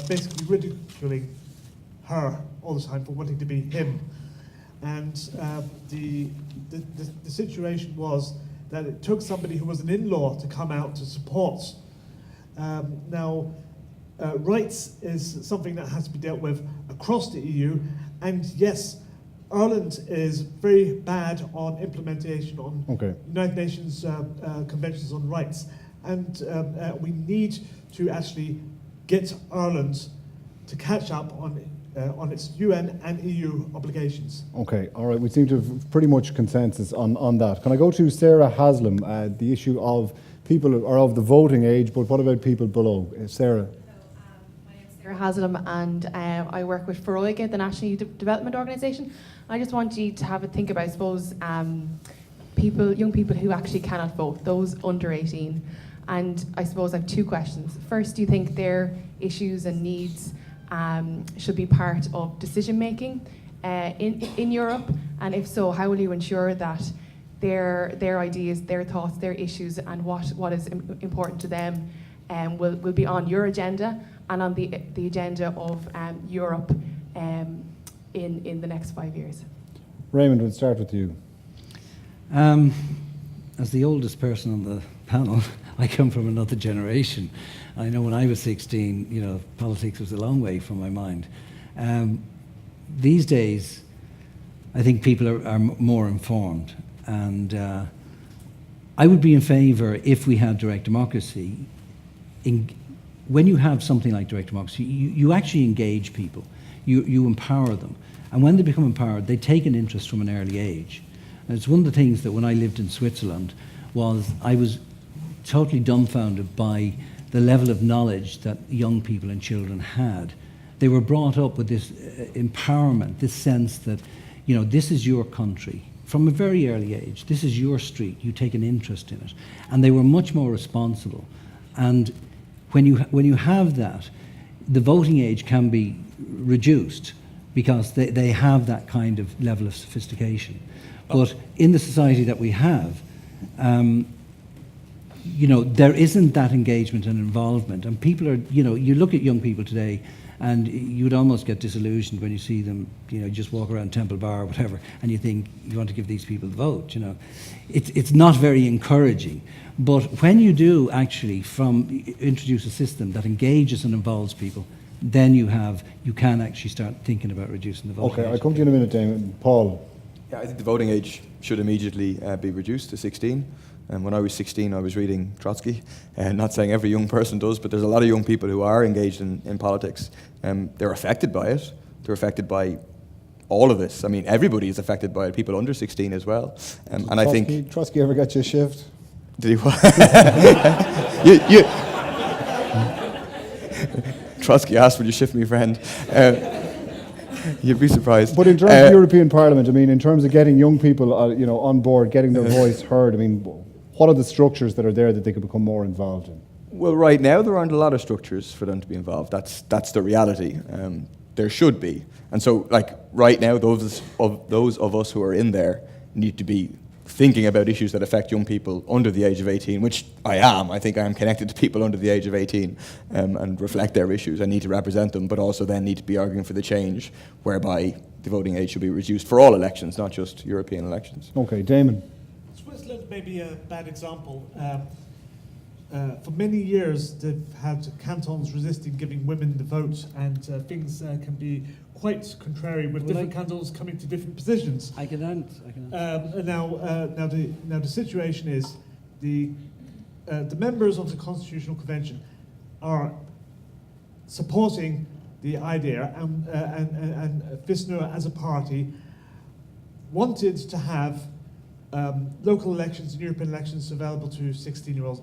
basically ridiculing her all the time for wanting to be him. And the situation was that it took somebody who was an in-law to come out to support. Now, rights is something that has to be dealt with across the EU, and yes, Ireland is very bad on implementation on United Nations conventions on rights, and we need to actually get Ireland to catch up on its UN and EU obligations. Okay, all right. We seem to have pretty much consensus on that. Can I go to Sarah Haslam? The issue of people are of the voting age, but what about people below? Sarah. My name is Sarah Haslam, and I work with Feroiga, the National Youth Development Organisation. I just want you to have a think about, I suppose, young people who actually cannot vote, those under 18. And I suppose I have two questions. First, do you think their issues and needs should be part of decision making in Europe? And if so, how will you ensure that their ideas, their thoughts, their issues, and what is important to them will be on your agenda and on the agenda of Europe in the next 5 years? Raymond, we'll start with you. As the oldest person on the panel, I come from another generation. I know when I was 16, politics was a long way from my mind. These days, I think people are more informed, and I would be in favour if we had direct democracy. When you have something like direct democracy, you actually engage people, you empower them, and when they become empowered, they take an interest from an early age. And it's one of the things that when I lived in Switzerland I was totally dumbfounded by the level of knowledge that young people and children had. They were brought up with this empowerment, this sense that, this is your country. From a very early age, this is your street, you take an interest in it. And they were much more responsible. And when you have that, the voting age can be reduced because they have that kind of level of sophistication. But in the society that we have, there isn't that engagement and involvement, and people are, you look at young people today, and you would almost get disillusioned when you see them, just walk around Temple Bar or whatever, and you think you want to give these people the vote. It's not very encouraging. But when you do actually introduce a system that engages and involves people, then you can actually start thinking about reducing the voting age. Okay, I'll come to you in a minute, Damon. Paul. Yeah, I think the voting age should immediately be reduced to 16. And when I was 16, I was reading Trotsky. Not saying every young person does, but there's a lot of young people who are engaged in politics. They're affected by it. They're affected by all of this. I mean, everybody is affected by it, people under 16 as well. And I think... Trotsky ever got you a shift? Did he what? Trotsky asked, would you shift me, friend? You'd be surprised. But in terms of European Parliament, I mean, in terms of getting young people, on board, getting their voice heard, I mean, what are the structures that are there that they could become more involved in? Well, right now there aren't a lot of structures for them to be involved. That's the reality. There should be, and so right now, those of us who are in there need to be thinking about issues that affect young people under the age of 18, which I am. I think I am connected to people under the age of 18 and reflect their issues. I need to represent them, but also then need to be arguing for the change whereby the voting age should be reduced for all elections, not just European elections. Okay, Damon. Switzerland may be a bad example. For many years, they've had cantons resisting giving women the vote, and things can be quite contrary with different cantons coming to different positions. I can answer. Now the situation is the members of the Constitutional Convention are supporting the idea, and Fisnur as a party wanted to have local elections and European elections available to 16-year-olds.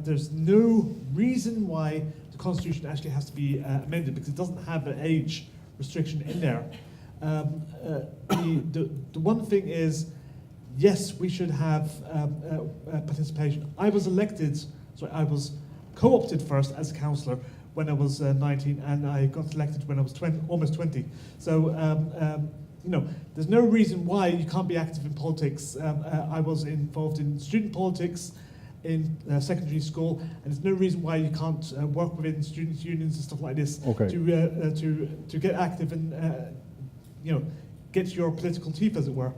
There's no reason why the Constitution actually has to be amended, because it doesn't have an age restriction in there. The one thing is, yes, we should have participation. I was co-opted first as a councillor when I was 19, and I got elected when I was almost 20. So, there's no reason why you can't be active in politics. I was involved in student politics in secondary school, and there's no reason why you can't work within student unions and stuff like this to get active and get your political teeth, as it were.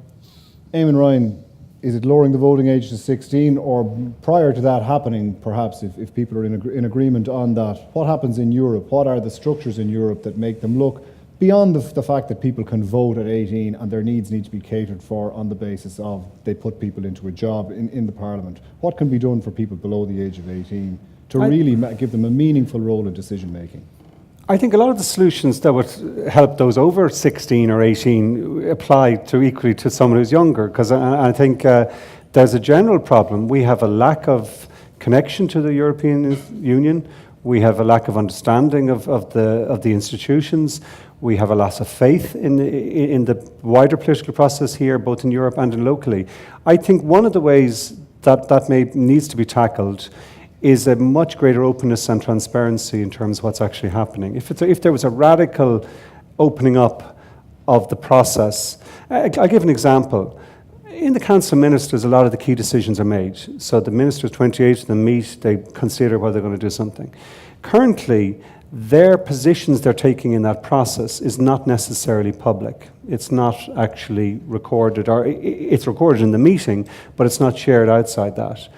Eamon Ryan, is it lowering the voting age to 16, or prior to that happening, perhaps, if people are in agreement on that, what happens in Europe? What are the structures in Europe that make them look beyond the fact that people can vote at 18 and their needs need to be catered for on the basis of they put people into a job in the Parliament? What can be done for people below the age of 18 to really give them a meaningful role in decision making? I think a lot of the solutions that would help those over 16 or 18 apply equally to someone who's younger, because I think there's a general problem. We have a lack of connection to the European Union. We have a lack of understanding of the institutions. We have a loss of faith in the wider political process here, both in Europe and locally. I think one of the ways that needs to be tackled is a much greater openness and transparency in terms of what's actually happening. If there was a radical opening up of the process, I'll give an example. In the Council of Ministers, a lot of the key decisions are made. So the ministers, 28 of them meet, they consider whether they're going to do something. Currently, their positions they're taking in that process is not necessarily public. It's not actually recorded, or it's recorded in the meeting, but it's not shared outside that.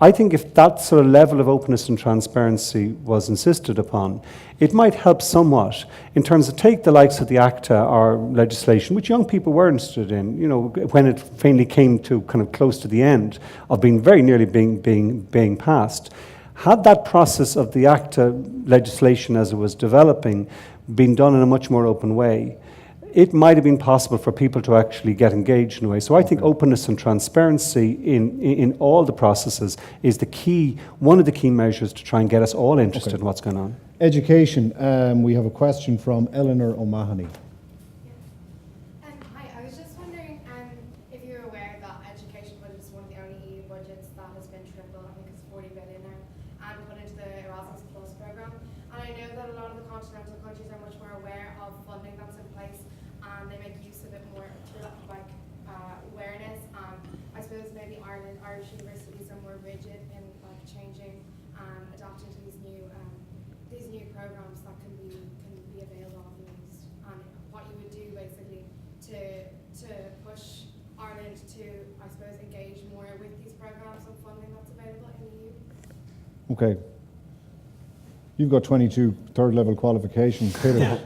I think if that sort of level of openness and transparency was insisted upon, it might help somewhat in terms of take the likes of the ACTA or legislation, which young people were interested in, when it finally came to kind of close to the end of being very nearly being passed. Had that process of the ACTA legislation as it was developing been done in a much more open way, it might have been possible for people to actually get engaged in a way. So I think openness and transparency in all the processes is one of the key measures to try and get us all interested in what's going on. Education, we have a question from Eleanor O'Mahony. Hi, I was just wondering if you're aware that education budget is one of the only budgets that has been tripled, I think it's 40 billion now, and put into the Erasmus Plus program. continental countries are much more aware of funding that's in place, and they make use of it more to like awareness. I suppose maybe Irish universities are more rigid in like changing and adapting to these new programs that can be available and used. And what you would do basically to push Ireland to, I suppose, engage more with these programs and funding that's available in the EU. Okay. You've got 22 third-level qualifications. Peter.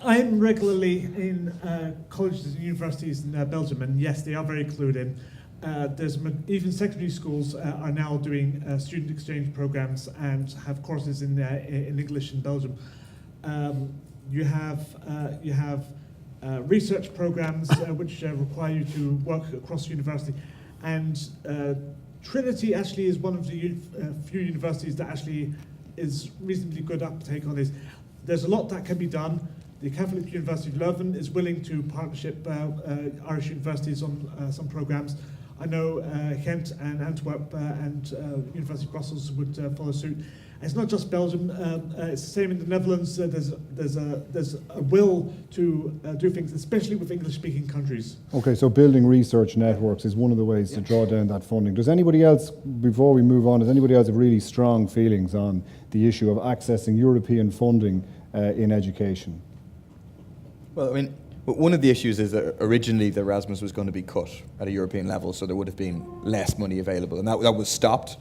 I'm regularly in colleges and universities in Belgium, and yes, they are very clued in. Even secondary schools are now doing student exchange programs and have courses in English in Belgium. You have research programs which require you to work across university, and Trinity actually is one of the few universities that actually is reasonably good uptake on this. There's a lot that can be done. The Catholic University of Leuven is willing to partnership Irish universities on some programs. I know Ghent and Antwerp and University of Brussels would follow suit. It's not just Belgium. It's the same in the Netherlands. There's a will to do things, especially with English-speaking countries. Okay, so building research networks is one of the ways to draw down that funding. Does anybody else, before we move on, does anybody else have really strong feelings on the issue of accessing European funding in education? Well, I mean, one of the issues is that originally the Erasmus was going to be cut at a European level, so there would have been less money available, and that was stopped.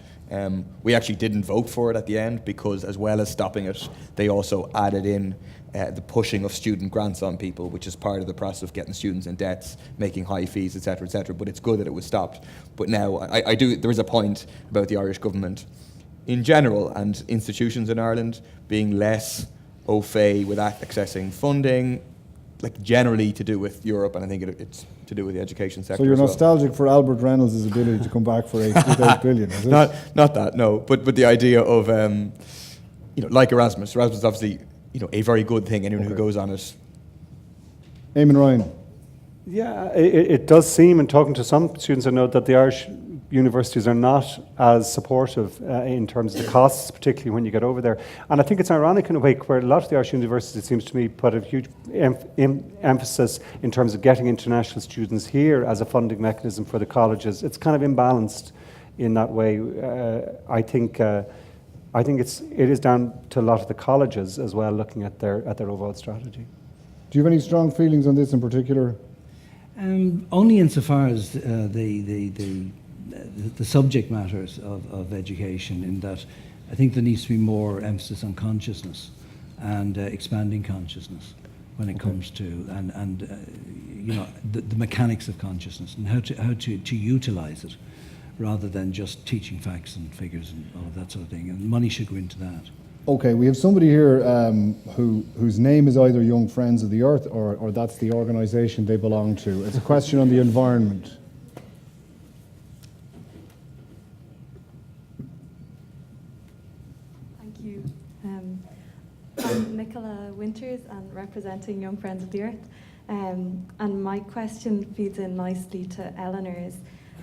We actually didn't vote for it at the end because, as well as stopping it, they also added in the pushing of student grants on people, which is part of the process of getting students in debts, making high fees, etc., etc. But it's good that it was stopped. But now, there is a point about the Irish government in general and institutions in Ireland being less au fait with accessing funding, like generally to do with Europe, and I think it's to do with the education sector. So you're as well. nostalgic for Albert Reynolds' ability to come back for 8 billion, is it? Not that, no. But the idea of like Erasmus. Erasmus is obviously a very good thing. Anyone who goes on it. Eamon Ryan. Yeah, it does seem, in talking to some students I know, that the Irish universities are not as supportive in terms of the costs, particularly when you get over there. And I think it's ironic in a way where a lot of the Irish universities, it seems to me, put a huge emphasis in terms of getting international students here as a funding mechanism for the colleges. It's kind of imbalanced in that way. I think it is down to a lot of the colleges as well, looking at their overall strategy. Do you have any strong feelings on this in particular? Only insofar as the subject matters of education, in that I think there needs to be more emphasis on consciousness and expanding consciousness when it comes to the mechanics of consciousness and how to utilize it, rather than just teaching facts and figures and all of that sort of thing. And money should go into that. Okay, we have somebody here whose name is either Young Friends of the Earth or that's the organisation they belong to. It's a question on the environment. Thank you. I'm Nicola Winters and representing Young Friends of the Earth. And my question feeds in nicely to Eleanor's.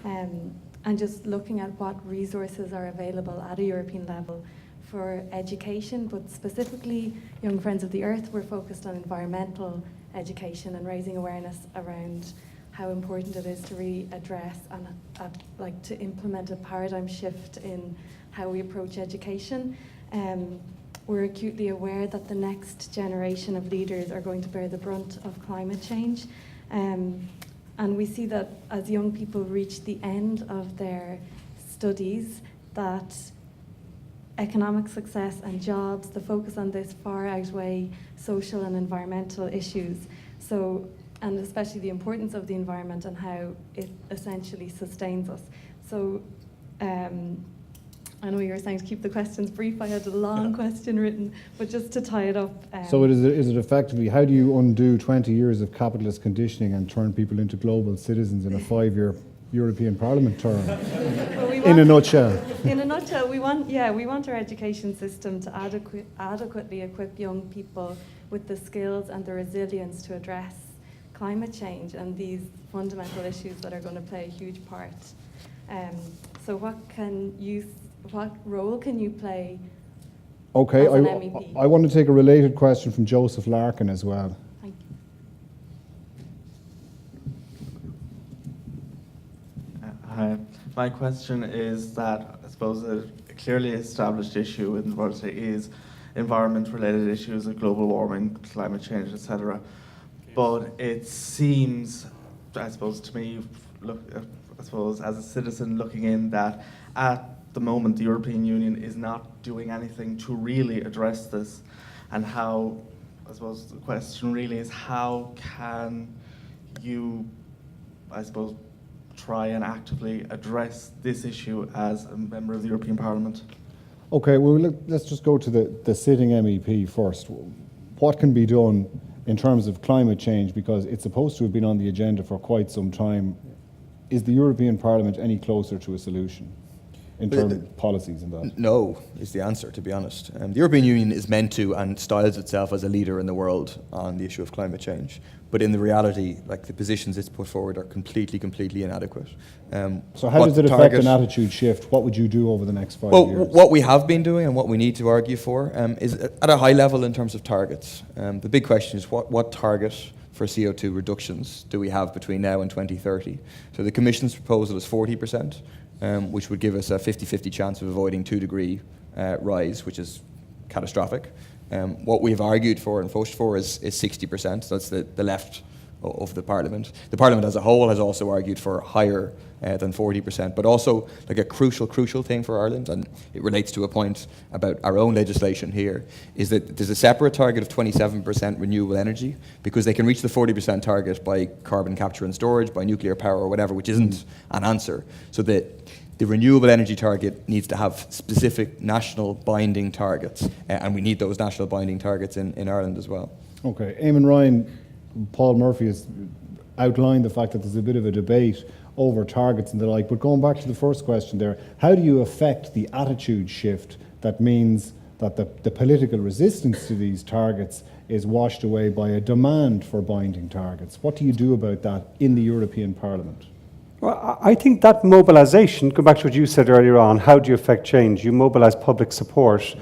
And just looking at what resources are available at a European level for education, but specifically Young Friends of the Earth, we're focused on environmental education and raising awareness around how important it is to really address and to implement a paradigm shift in how we approach education. We're acutely aware that the next generation of leaders are going to bear the brunt of climate change. And we see that as young people reach the end of their studies, that economic success and jobs, the focus on this far outweigh social and environmental issues. So, and especially the importance of the environment and how it essentially sustains us. So, I know you were saying to keep the questions brief. I had a long question written, but just to tie it up. So is it effectively, how do you undo 20 years of capitalist conditioning and turn people into global citizens in a 5-year European Parliament term? In a nutshell. In a nutshell, we want our education system to adequately equip young people with the skills and the resilience to address climate change and these fundamental issues that are going to play a huge part. So what role can you play Okay, as an MEP. I want to take a related question from Joseph Larkin as well. Thank you. Hi. My question is that I suppose a clearly established issue in the world today is environment-related issues like global warming, climate change, etc. But it seems, I suppose, to me, I suppose, as a citizen looking in, that at the moment the European Union is not doing anything to really address this, and how, I suppose the question really is, how can you, I suppose, try and actively address this issue as a member of the European Parliament? Okay, well, let's just go to the sitting MEP first. What can be done in terms of climate change, because it's supposed to have been on the agenda for quite some time? Is the European Parliament any closer to a solution in terms of policies and that? No, is the answer, to be honest. The European Union is meant to and styles itself as a leader in the world on the issue of climate change. But in the reality, like, the positions it's put forward are completely inadequate. So how does it affect an attitude shift? What would you do over the next 5 years? What we have been doing and what we need to argue for is at a high level in terms of targets. The big question is what target for CO2 reductions do we have between now and 2030? So the Commission's proposal is 40%, which would give us a 50-50 chance of avoiding 2-degree rise, which is catastrophic. What we've argued for and pushed for is 60%. So that's the left of the Parliament. The Parliament as a whole has also argued for higher than 40%, but also like a crucial thing for Ireland, and it relates to a point about our own legislation here, is that there's a separate target of 27% renewable energy, because they can reach the 40% target by carbon capture and storage, by nuclear power or whatever, which isn't an answer. So the renewable energy target needs to have specific national binding targets, and we need those national binding targets in Ireland as well. Okay, Eamon Ryan, Paul Murphy has outlined the fact that there's a bit of a debate over targets and the like, but going back to the first question there, how do you affect the attitude shift that means that the political resistance to these targets is washed away by a demand for binding targets? What do you do about that in the European Parliament? Well, I think that mobilisation, go back to what you said earlier on, how do you affect change? You mobilise public support.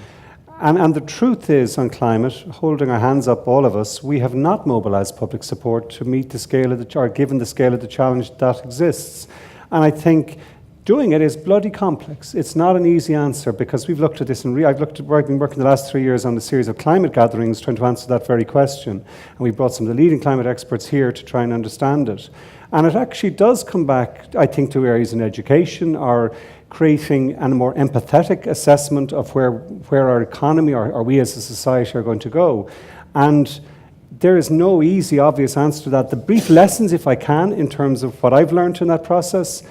And the truth is, on climate, holding our hands up, all of us, we have not mobilised public support to meet the scale of or given the scale of the challenge that exists. And I think doing it is bloody complex. It's not an easy answer, because we've looked at this, and I've been working the last 3 years on a series of climate gatherings trying to answer that very question. And we brought some of the leading climate experts here to try and understand it. And it actually does come back, I think, to areas in education, or creating a more empathetic assessment of where our economy or we as a society are going to go. And there is no easy, obvious answer to that. The brief lessons, if I can, in terms of what I've learned in that process,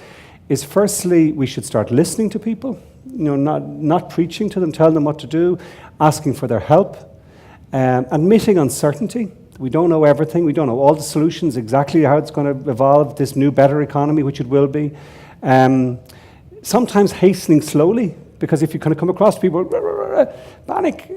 is firstly, we should start listening to people, not preaching to them, telling them what to do, asking for their help, admitting uncertainty. We don't know everything. We don't know all the solutions, exactly how it's going to evolve, this new, better economy, which it will be. Sometimes hastening slowly, because if you kind of come across people, panic,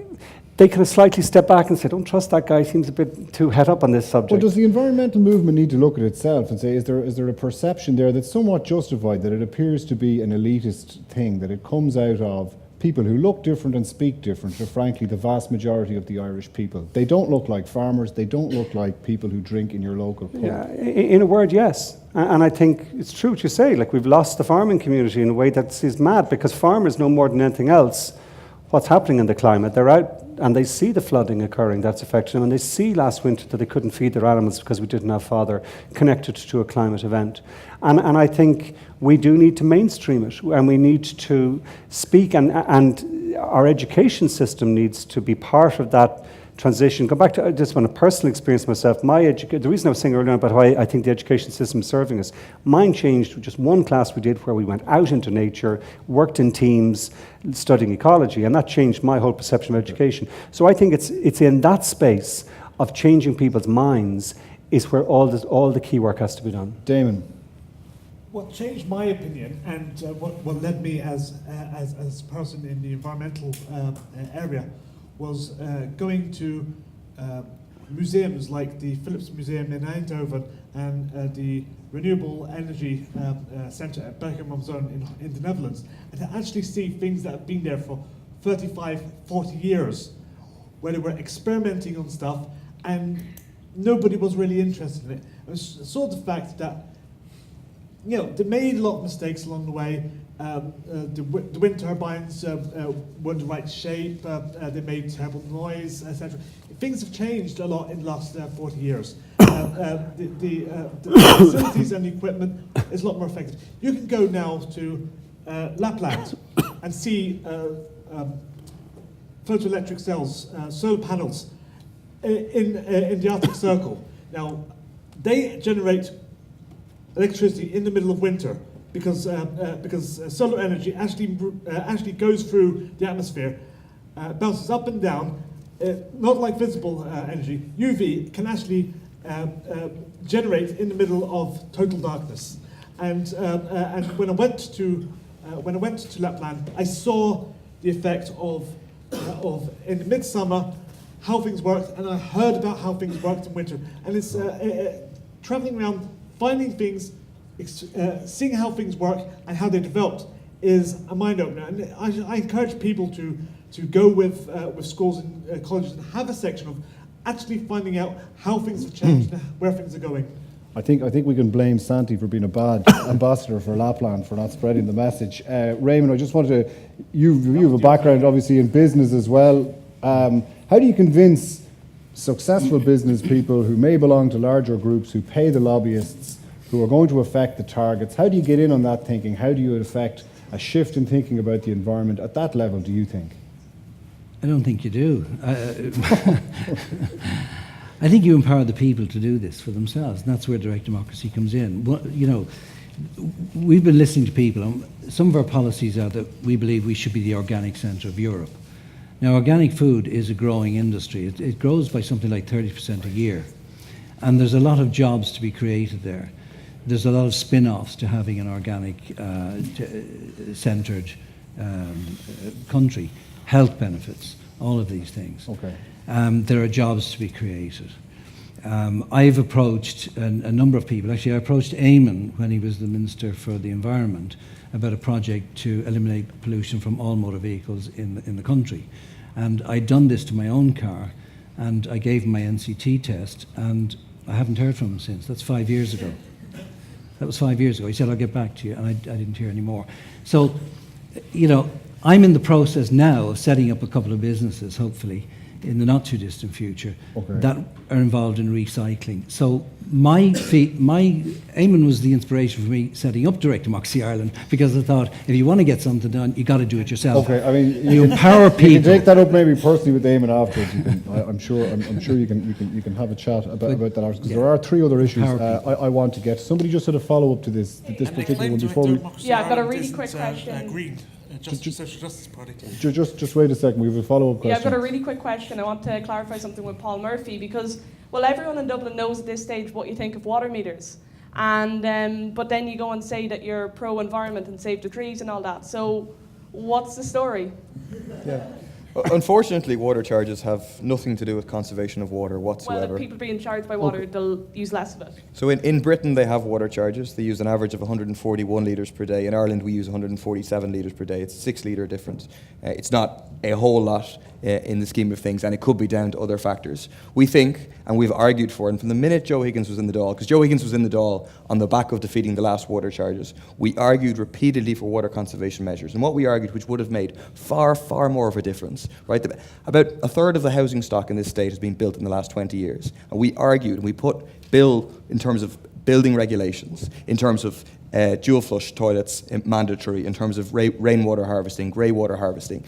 they kind of slightly step back and say, don't trust that guy, seems a bit too het up on this subject. Well, does the environmental movement need to look at itself and say, is there a perception there that's somewhat justified, that it appears to be an elitist thing, that it comes out of people who look different and speak different to, frankly, the vast majority of the Irish people? They don't look like farmers, they don't look like people who drink in your local pub. Yeah, in a word, yes. And I think it's true what you say, like, we've lost the farming community in a way that is mad, because farmers know more than anything else what's happening in the climate. They're out and they see the flooding occurring that's affecting them, and they see last winter that they couldn't feed their animals because we didn't have fodder connected to a climate event. And I think we do need to mainstream it, and we need to speak, and our education system needs to be part of that transition. Go back to just on a personal experience myself. The reason I was saying earlier about how I think the education system is serving us, mine changed with just one class we did where we went out into nature, worked in teams, studying ecology, and that changed my whole perception of education. So I think it's in that space of changing people's minds is where all the key work has to be done. Damon. What changed my opinion, and what led me as a person in the environmental area, was going to museums like the Phillips Museum in Eindhoven and the Renewable Energy Centre at Berchem-op-Zoom in the Netherlands, and to actually see things that have been there for 35, 40 years, where they were experimenting on stuff and nobody was really interested in it. It was sort of the fact that, you know, they made a lot of mistakes along the way. The wind turbines weren't the right shape, they made terrible noise, etc. Things have changed a lot in the last 40 years. The facilities and the equipment is a lot more effective. You can go now to Lapland and see photoelectric cells, solar panels in the Arctic Circle. Now, they generate electricity in the middle of winter because solar energy actually goes through the atmosphere, bounces up and down, not like visible energy. UV can actually generate in the middle of total darkness. And when I went to Lapland, I saw the effect of in the midsummer how things worked, and I heard about how things worked in winter. And it's traveling around, finding things, seeing how things work and how they developed is a mind opener. And I encourage people to go with schools and colleges and have a section of actually finding out how things have changed and where things are going. I think we can blame Santi for being a bad ambassador for Lapland for not spreading the message. Raymond, I just wanted to, you have a background obviously in business as well. How do you convince successful business people who may belong to larger groups, who pay the lobbyists, who are going to affect the targets? How do you get in on that thinking? How do you affect a shift in thinking about the environment at that level, do you think? I don't think you do. I think you empower the people to do this for themselves, and that's where direct democracy comes in. You know, we've been listening to people, and some of our policies are that we believe we should be the organic centre of Europe. Now, organic food is a growing industry. It grows by something like 30% a year, and there's a lot of jobs to be created there. There's a lot of spin-offs to having an organic centred country, health benefits, all of these things. Okay. There are jobs to be created. I've approached a number of people. Actually, I approached Eamon when he was the Minister for the Environment about a project to eliminate pollution from all motor vehicles in the country. And I'd done this to my own car, and I gave him my NCT test, and I haven't heard from him since. That's 5 years ago. That was 5 years ago. He said, I'll get back to you, and I didn't hear any more. So, you know, I'm in the process now of setting up a couple of businesses, hopefully, in the not too distant future, that are involved in recycling. So Eamon was the inspiration for me setting up Direct Democracy Ireland, because I thought if you want to get something done, you got to do it yourself. Okay, I mean, you empower people. You can take that up maybe personally with Eamon afterwards. You can, I'm sure you can have a chat about that afterwards, because there are three other issues I want to get. Somebody just had a follow up to this particular one before we. Yeah, I've got a really quick question. Green. Social Justice Party. Just wait a second, we have a follow-up question. Yeah, I've got a really quick question. I want to clarify something with Paul Murphy, because, well, everyone in Dublin knows at this stage what you think of water meters. And but then you go and say that you're pro-environment and save the trees and all that. So what's the story? Yeah. Unfortunately, water charges have nothing to do with conservation of water whatsoever. Well, if people being charged by water, they'll use less of it. So in Britain, they have water charges. They use an average of 141 litres per day. In Ireland, we use 147 litres per day. It's a 6 litre difference. It's not a whole lot in the scheme of things, and it could be down to other factors. We think, and we've argued for, and from the minute Joe Higgins was in the Dáil, because Joe Higgins was in the Dáil on the back of defeating the last water charges, we argued repeatedly for water conservation measures. And what we argued, which would have made far, far more of a difference, right? About a third of the housing stock in this state has been built in the last 20 years. And we argued, and we put bill in terms of building regulations, in terms of dual flush toilets mandatory, in terms of rainwater harvesting, grey water harvesting.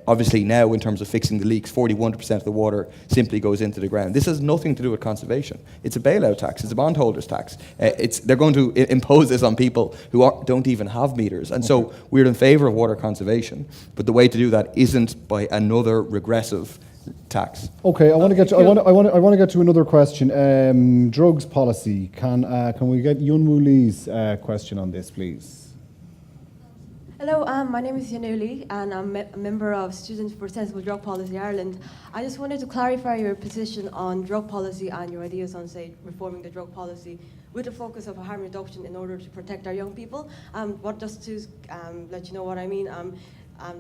Obviously now, in terms of fixing the leaks, 41% of the water simply goes into the ground. This has nothing to do with conservation. It's a bailout tax. It's a bondholders tax. They're going to impose this on people who don't even have meters. And so we're in favour of water conservation, but the way to do that isn't by another regressive tax. Okay, I want to get to another question. Drugs policy. Can we get Yunwoo Lee's question on this, please? Hello, my name is Yunwoo Lee, and I'm a member of Students for Sensible Drug Policy Ireland. I just wanted to clarify your position on drug policy and your ideas on, say, reforming the drug policy with a focus of harm reduction in order to protect our young people. Just to let you know what I mean.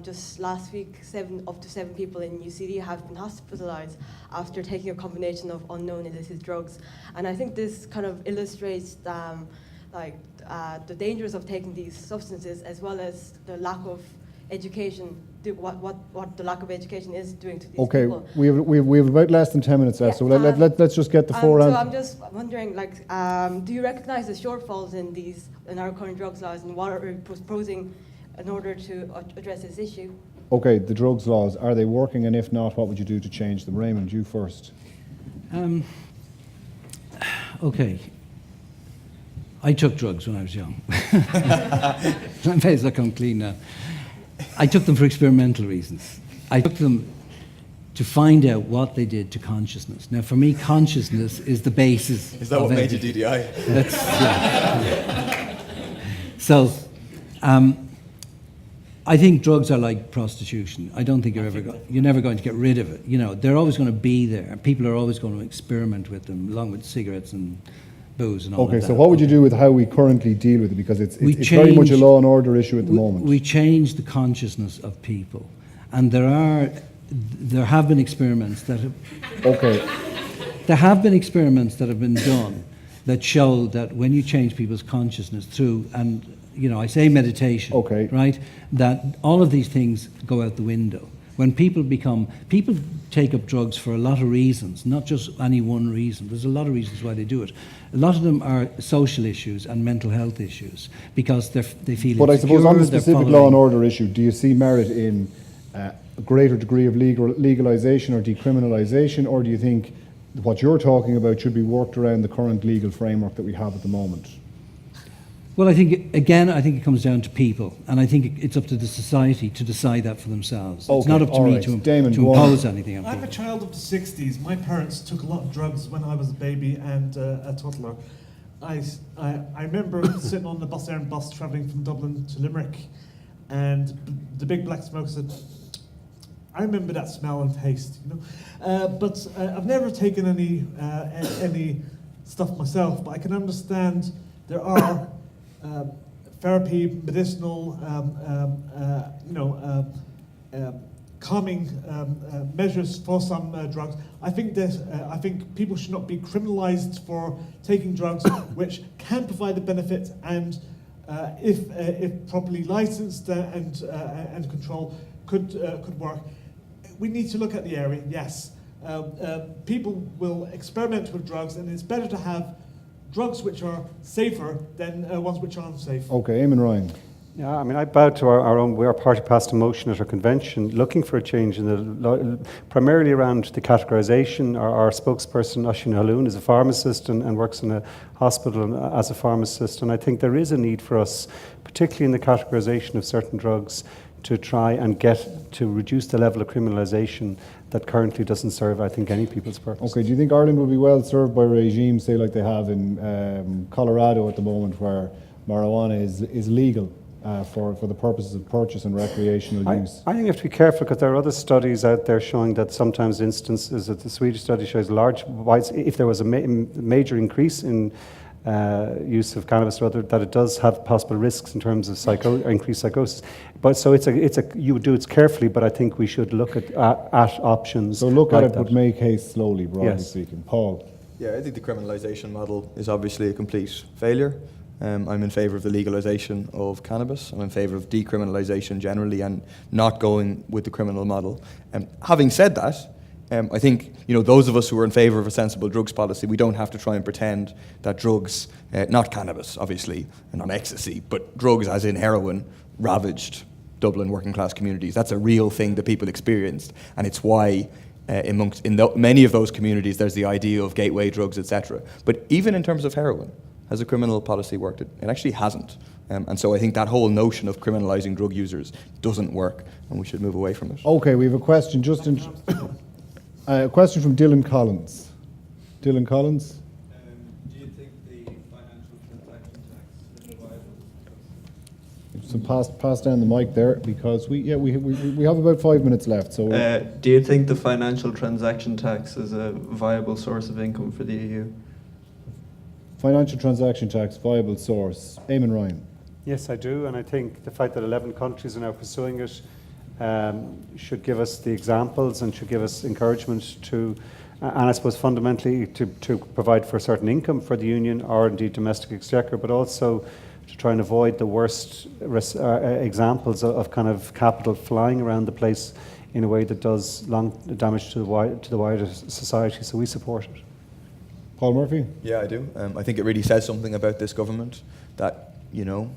Just last week, up to seven people in UCD have been hospitalized after taking a combination of unknown illicit drugs. And I think this kind of illustrates the dangers of taking these substances, as well as the lack of education, what the lack of education is doing to these people. Okay, we have about less than 10 minutes left, so let's just get the four So I'm just wondering, do you recognize the shortfalls in our current drugs laws, and what are we proposing in order to address this issue? Okay, the drugs laws, are they working, and if not, what would you do to change them? Raymond, you first. Okay. I took drugs when I was young. My face look I'm clean now. I took them for experimental reasons. I took them to find out what they did to consciousness. Now, for me, consciousness is the basis. Is that what made you DDI? So, I think drugs are like prostitution. I don't think you're never going to get rid of it. You know, they're always going to be there. People are always going to experiment with them, along with cigarettes and booze and all of that. Okay, so what would you do with how we currently deal with it? Because it's very much a law and order issue at the moment. We change the consciousness of people, and there have been experiments that have. Okay. There have been experiments that have been done that show that when you change people's consciousness through, and I say meditation, okay, right, that all of these things go out the window. When people take up drugs for a lot of reasons, not just any one reason. There's a lot of reasons why they do it. A lot of them are social issues and mental health issues because they feel insecure. But I suppose on the specific law and order issue, do you see merit in a greater degree of legalisation or decriminalisation, or do you think what you're talking about should be worked around the current legal framework that we have at the moment? Well, I think it comes down to people, and I think it's up to the society to decide that for themselves. It's not up to me to impose anything on people. I'm a child of the 60s. My parents took a lot of drugs when I was a baby and a toddler. I remember sitting on the bus travelling from Dublin to Limerick, and the big black smoke said, I remember that smell and taste, but I've never taken any stuff myself, but I can understand there are therapy, medicinal, calming measures for some drugs. I think people should not be criminalised for taking drugs, which can provide a benefit, and if properly licensed and controlled, could work. We need to look at the area. Yes, people will experiment with drugs, and it's better to have drugs which are safer than ones which are unsafe. Okay, Eamon Ryan. Yeah, I mean, I bow to our party passed a motion at our convention looking for a change in the law, primarily around the categorisation. Our spokesperson, Oisín Halloun, is a pharmacist and works in a hospital as a pharmacist, and I think there is a need for us, particularly in the categorisation of certain drugs, to try and get to reduce the level of criminalisation that currently doesn't serve, I think, any people's purpose. Okay, do you think Ireland will be well served by regimes, say, like they have in Colorado at the moment, where marijuana is legal for the purposes of purchase and recreational use? I think you have to be careful, because there are other studies out there showing that sometimes instances, that the Swedish study shows if there was a major increase in use of cannabis, rather, that it does have possible risks in terms of increased psychosis. But so you would do it carefully, but I think we should look at options. So look like at it, that. but make haste slowly, broadly Yes. speaking. Paul. Yeah, I think the criminalisation model is obviously a complete failure. I'm in favour of the legalisation of cannabis. I'm in favour of decriminalisation generally and not going with the criminal model. Having said that, I think those of us who are in favour of a sensible drugs policy, we don't have to try and pretend that drugs, not cannabis obviously, and not ecstasy, but drugs as in heroin, ravaged Dublin working class communities. That's a real thing that people experienced, and it's why in many of those communities there's the idea of gateway drugs, etc. But even in terms of heroin, has a criminal policy worked? It actually hasn't. And so I think that whole notion of criminalising drug users doesn't work, and we should move away from it. Okay, we have a question a question from Dylan Collins. Dylan Collins? Do you think the financial transaction tax is viable? So pass down the mic there, because we have about 5 minutes left. So do you think the financial transaction tax is a viable source of income for the EU? Financial transaction tax, viable source. Eamon Ryan. Yes, I do, and I think the fact that 11 countries are now pursuing it should give us the examples and should give us encouragement to, and I suppose fundamentally to provide for a certain income for the union or indeed domestic exchequer, but also to try and avoid the worst examples of kind of capital flying around the place in a way that does long damage to the wider society. So we support it. Paul Murphy? Yeah, I do. I think it really says something about this government that, you know,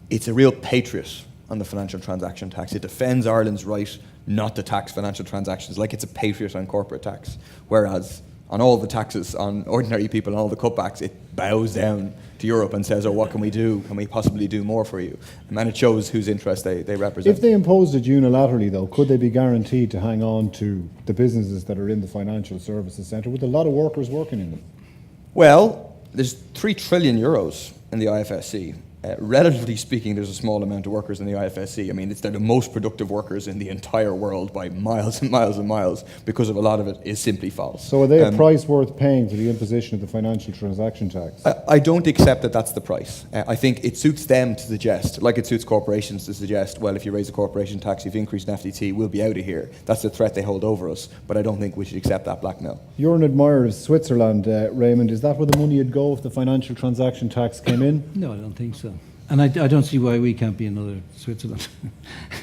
it's a real patriot on the financial transaction tax. It defends Ireland's right not to tax financial transactions like it's a patriot on corporate tax. Whereas on all the taxes on ordinary people and all the cutbacks, it bows down to Europe and says, oh, what can we do? Can we possibly do more for you? And it shows whose interests they represent. If they imposed it unilaterally, though, could they be guaranteed to hang on to the businesses that are in the financial services centre with a lot of workers working in them? Well, there's 3 trillion euros in the IFSC. Relatively speaking, there's a small amount of workers in the IFSC. I mean, they're the most productive workers in the entire world by miles and miles and miles, because of a lot of it is simply false. So are they a price worth paying for the imposition of the financial transaction tax? I don't accept that that's the price. I think it suits them to suggest, like it suits corporations to suggest, well, if you raise a corporation tax, you've increased an FTT, we'll be out of here. That's the threat they hold over us, but I don't think we should accept that blackmail. You're an admirer of Switzerland, Raymond. Is that where the money would go if the financial transaction tax came in? No, I don't think so. And I don't see why we can't be another Switzerland.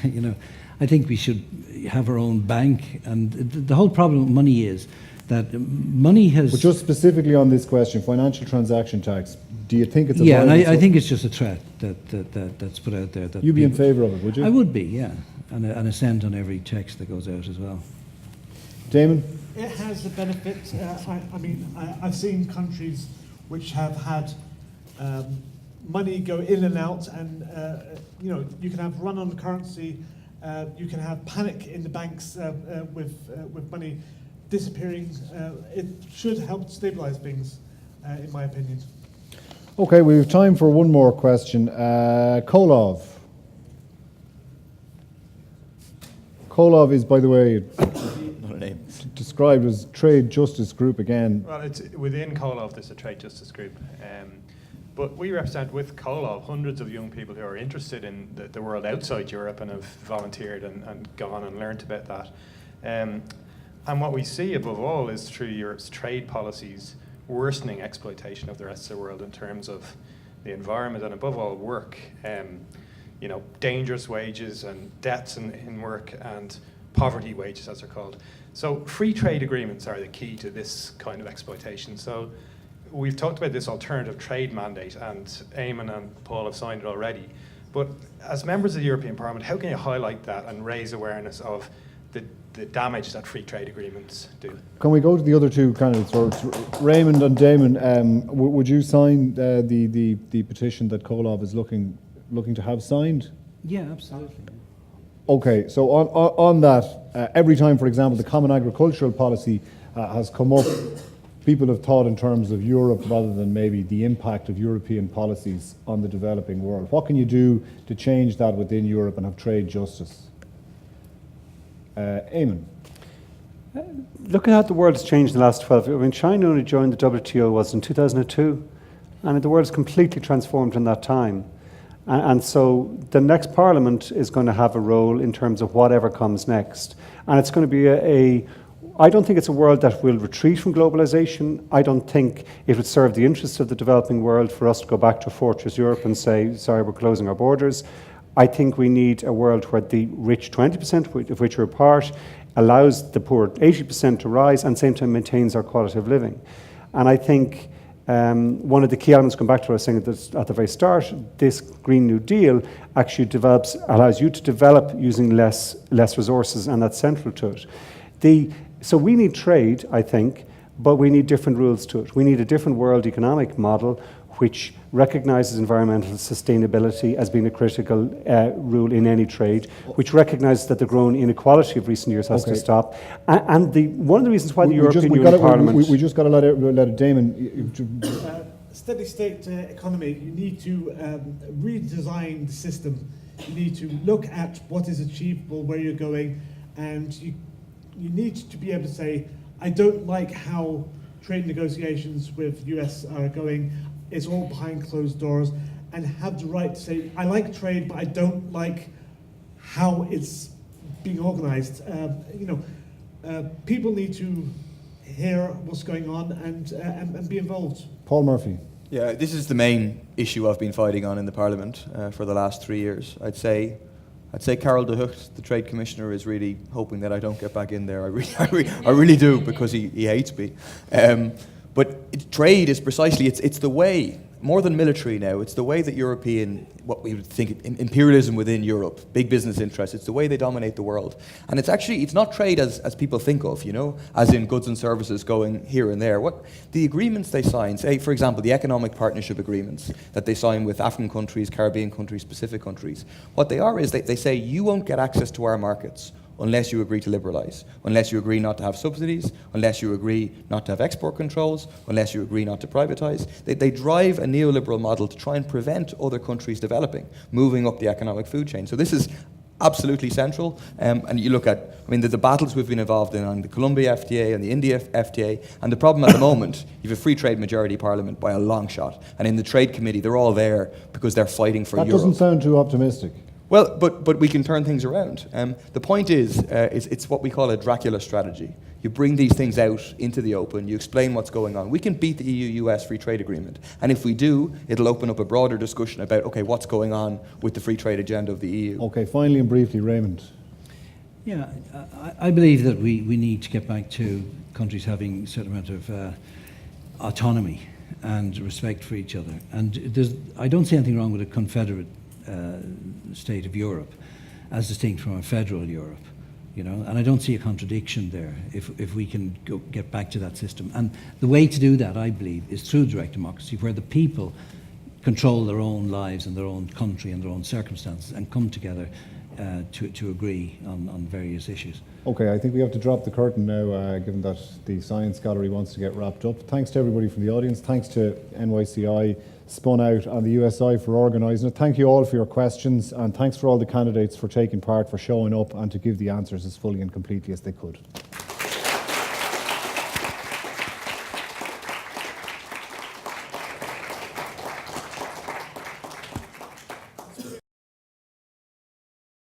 You know, I think we should have our own bank. And the whole problem with money is that money has... But just specifically on this question, financial transaction tax, do you think it's a... Yeah, and I think it's just a threat that's put out there. That you'd be in favour of it, would you? I would be, yeah. And a cent on every text that goes out as well. Damon? It has the benefit. I've seen countries which have had money go in and out, and you can have run on currency, you can have panic in the banks with money disappearing. It should help stabilise things, in my opinion. Okay, we have time for one more question. Kolov. Kolov is, by the way, not a name, described as trade justice group again. Well, it's within Colm, there's a trade justice group. But we represent with Colm hundreds of young people who are interested in the world outside Europe and have volunteered and gone and learnt about that. And what we see above all is through Europe's trade policies worsening exploitation of the rest of the world in terms of the environment and above all work. Dangerous wages and debts in work and poverty wages, as they're called. So free trade agreements are the key to this kind of exploitation. So we've talked about this alternative trade mandate, and Eamon and Paul have signed it already. But as members of the European Parliament, how can you highlight that and raise awareness of the damage that free trade agreements do? Can we go to the other two candidates? Or Raymond and Damon, would you sign the petition that Kolov is looking to have signed? Yeah, absolutely. Okay, so on that, every time, for example, the Common Agricultural Policy has come up, people have thought in terms of Europe rather than maybe the impact of European policies on the developing world. What can you do to change that within Europe and have trade justice? Eamon? Look at how the world's changed in the last 12 years. I mean, China only joined the WTO was in 2002, and the world's completely transformed in that time. And so the next Parliament is going to have a role in terms of whatever comes next. And it's going to be I don't think it's a world that will retreat from globalization. I don't think it would serve the interests of the developing world for us to go back to Fortress Europe and say, sorry, we're closing our borders. I think we need a world where the rich 20% of which we're part allows the poor 80% to rise and at the same time maintains our quality of living. And I think one of the key elements, going back to what I was saying at the very start, this Green New Deal actually allows you to develop using less resources, and that's central to it. So we need trade, I think, but we need different rules to it. We need a different world economic model which recognises environmental sustainability as being a critical rule in any trade, which recognises that the growing inequality of recent years has to stop. And one of the reasons why the European Union Parliament... We just got to let it Damon... Steady state economy, you need to redesign the system. You need to look at what is achievable, where you're going, and you need to be able to say, I don't like how trade negotiations with US are going. It's all behind closed doors, and have the right to say, I like trade, but I don't like how it's being organised. People need to hear what's going on and be involved. Paul Murphy. Yeah, this is the main issue I've been fighting on in the Parliament for the last 3 years. I'd say Karel de Hucht, the Trade Commissioner, is really hoping that I don't get back in there. I really do, because he hates me. But trade is precisely, it's the way, more than military now, it's the way that what we would think, imperialism within Europe, big business interests, it's the way they dominate the world. And it's not trade as people think of, as in goods and services going here and there. What the agreements they sign, say, for example, the economic partnership agreements that they sign with African countries, Caribbean countries, Pacific countries, what they are is they say you won't get access to our markets unless you agree to liberalise, unless you agree not to have subsidies, unless you agree not to have export controls, unless you agree not to privatise. They drive a neoliberal model to try and prevent other countries developing, moving up the economic food chain. So this is absolutely central. And you look at, the battles we've been involved in on the Colombia FTA and the India FTA, and the problem at the moment, you have a free trade majority parliament by a long shot. And in the trade committee, they're all there because they're fighting for Europe. That doesn't sound too optimistic. Well, but we can turn things around. The point is, it's what we call a Dracula strategy. You bring these things out into the open, you explain what's going on. We can beat the EU-US free trade agreement. And if we do, it'll open up a broader discussion about, okay, what's going on with the free trade agenda of the EU. Okay, finally and briefly, Raymond. Yeah, I believe that we need to get back to countries having a certain amount of autonomy and respect for each other. And I don't see anything wrong with a confederate state of Europe as distinct from a federal Europe, and I don't see a contradiction there if we can get back to that system. And the way to do that, I believe, is through direct democracy, where the people control their own lives and their own country and their own circumstances and come together to agree on various issues. Okay, I think we have to drop the curtain now, given that the Science Gallery wants to get wrapped up. Thanks to everybody from the audience. Thanks to NYCI, Spunout and the USI for organising it. Thank you all for your questions, and thanks for all the candidates for taking part, for showing up and to give the answers as fully and completely as they could.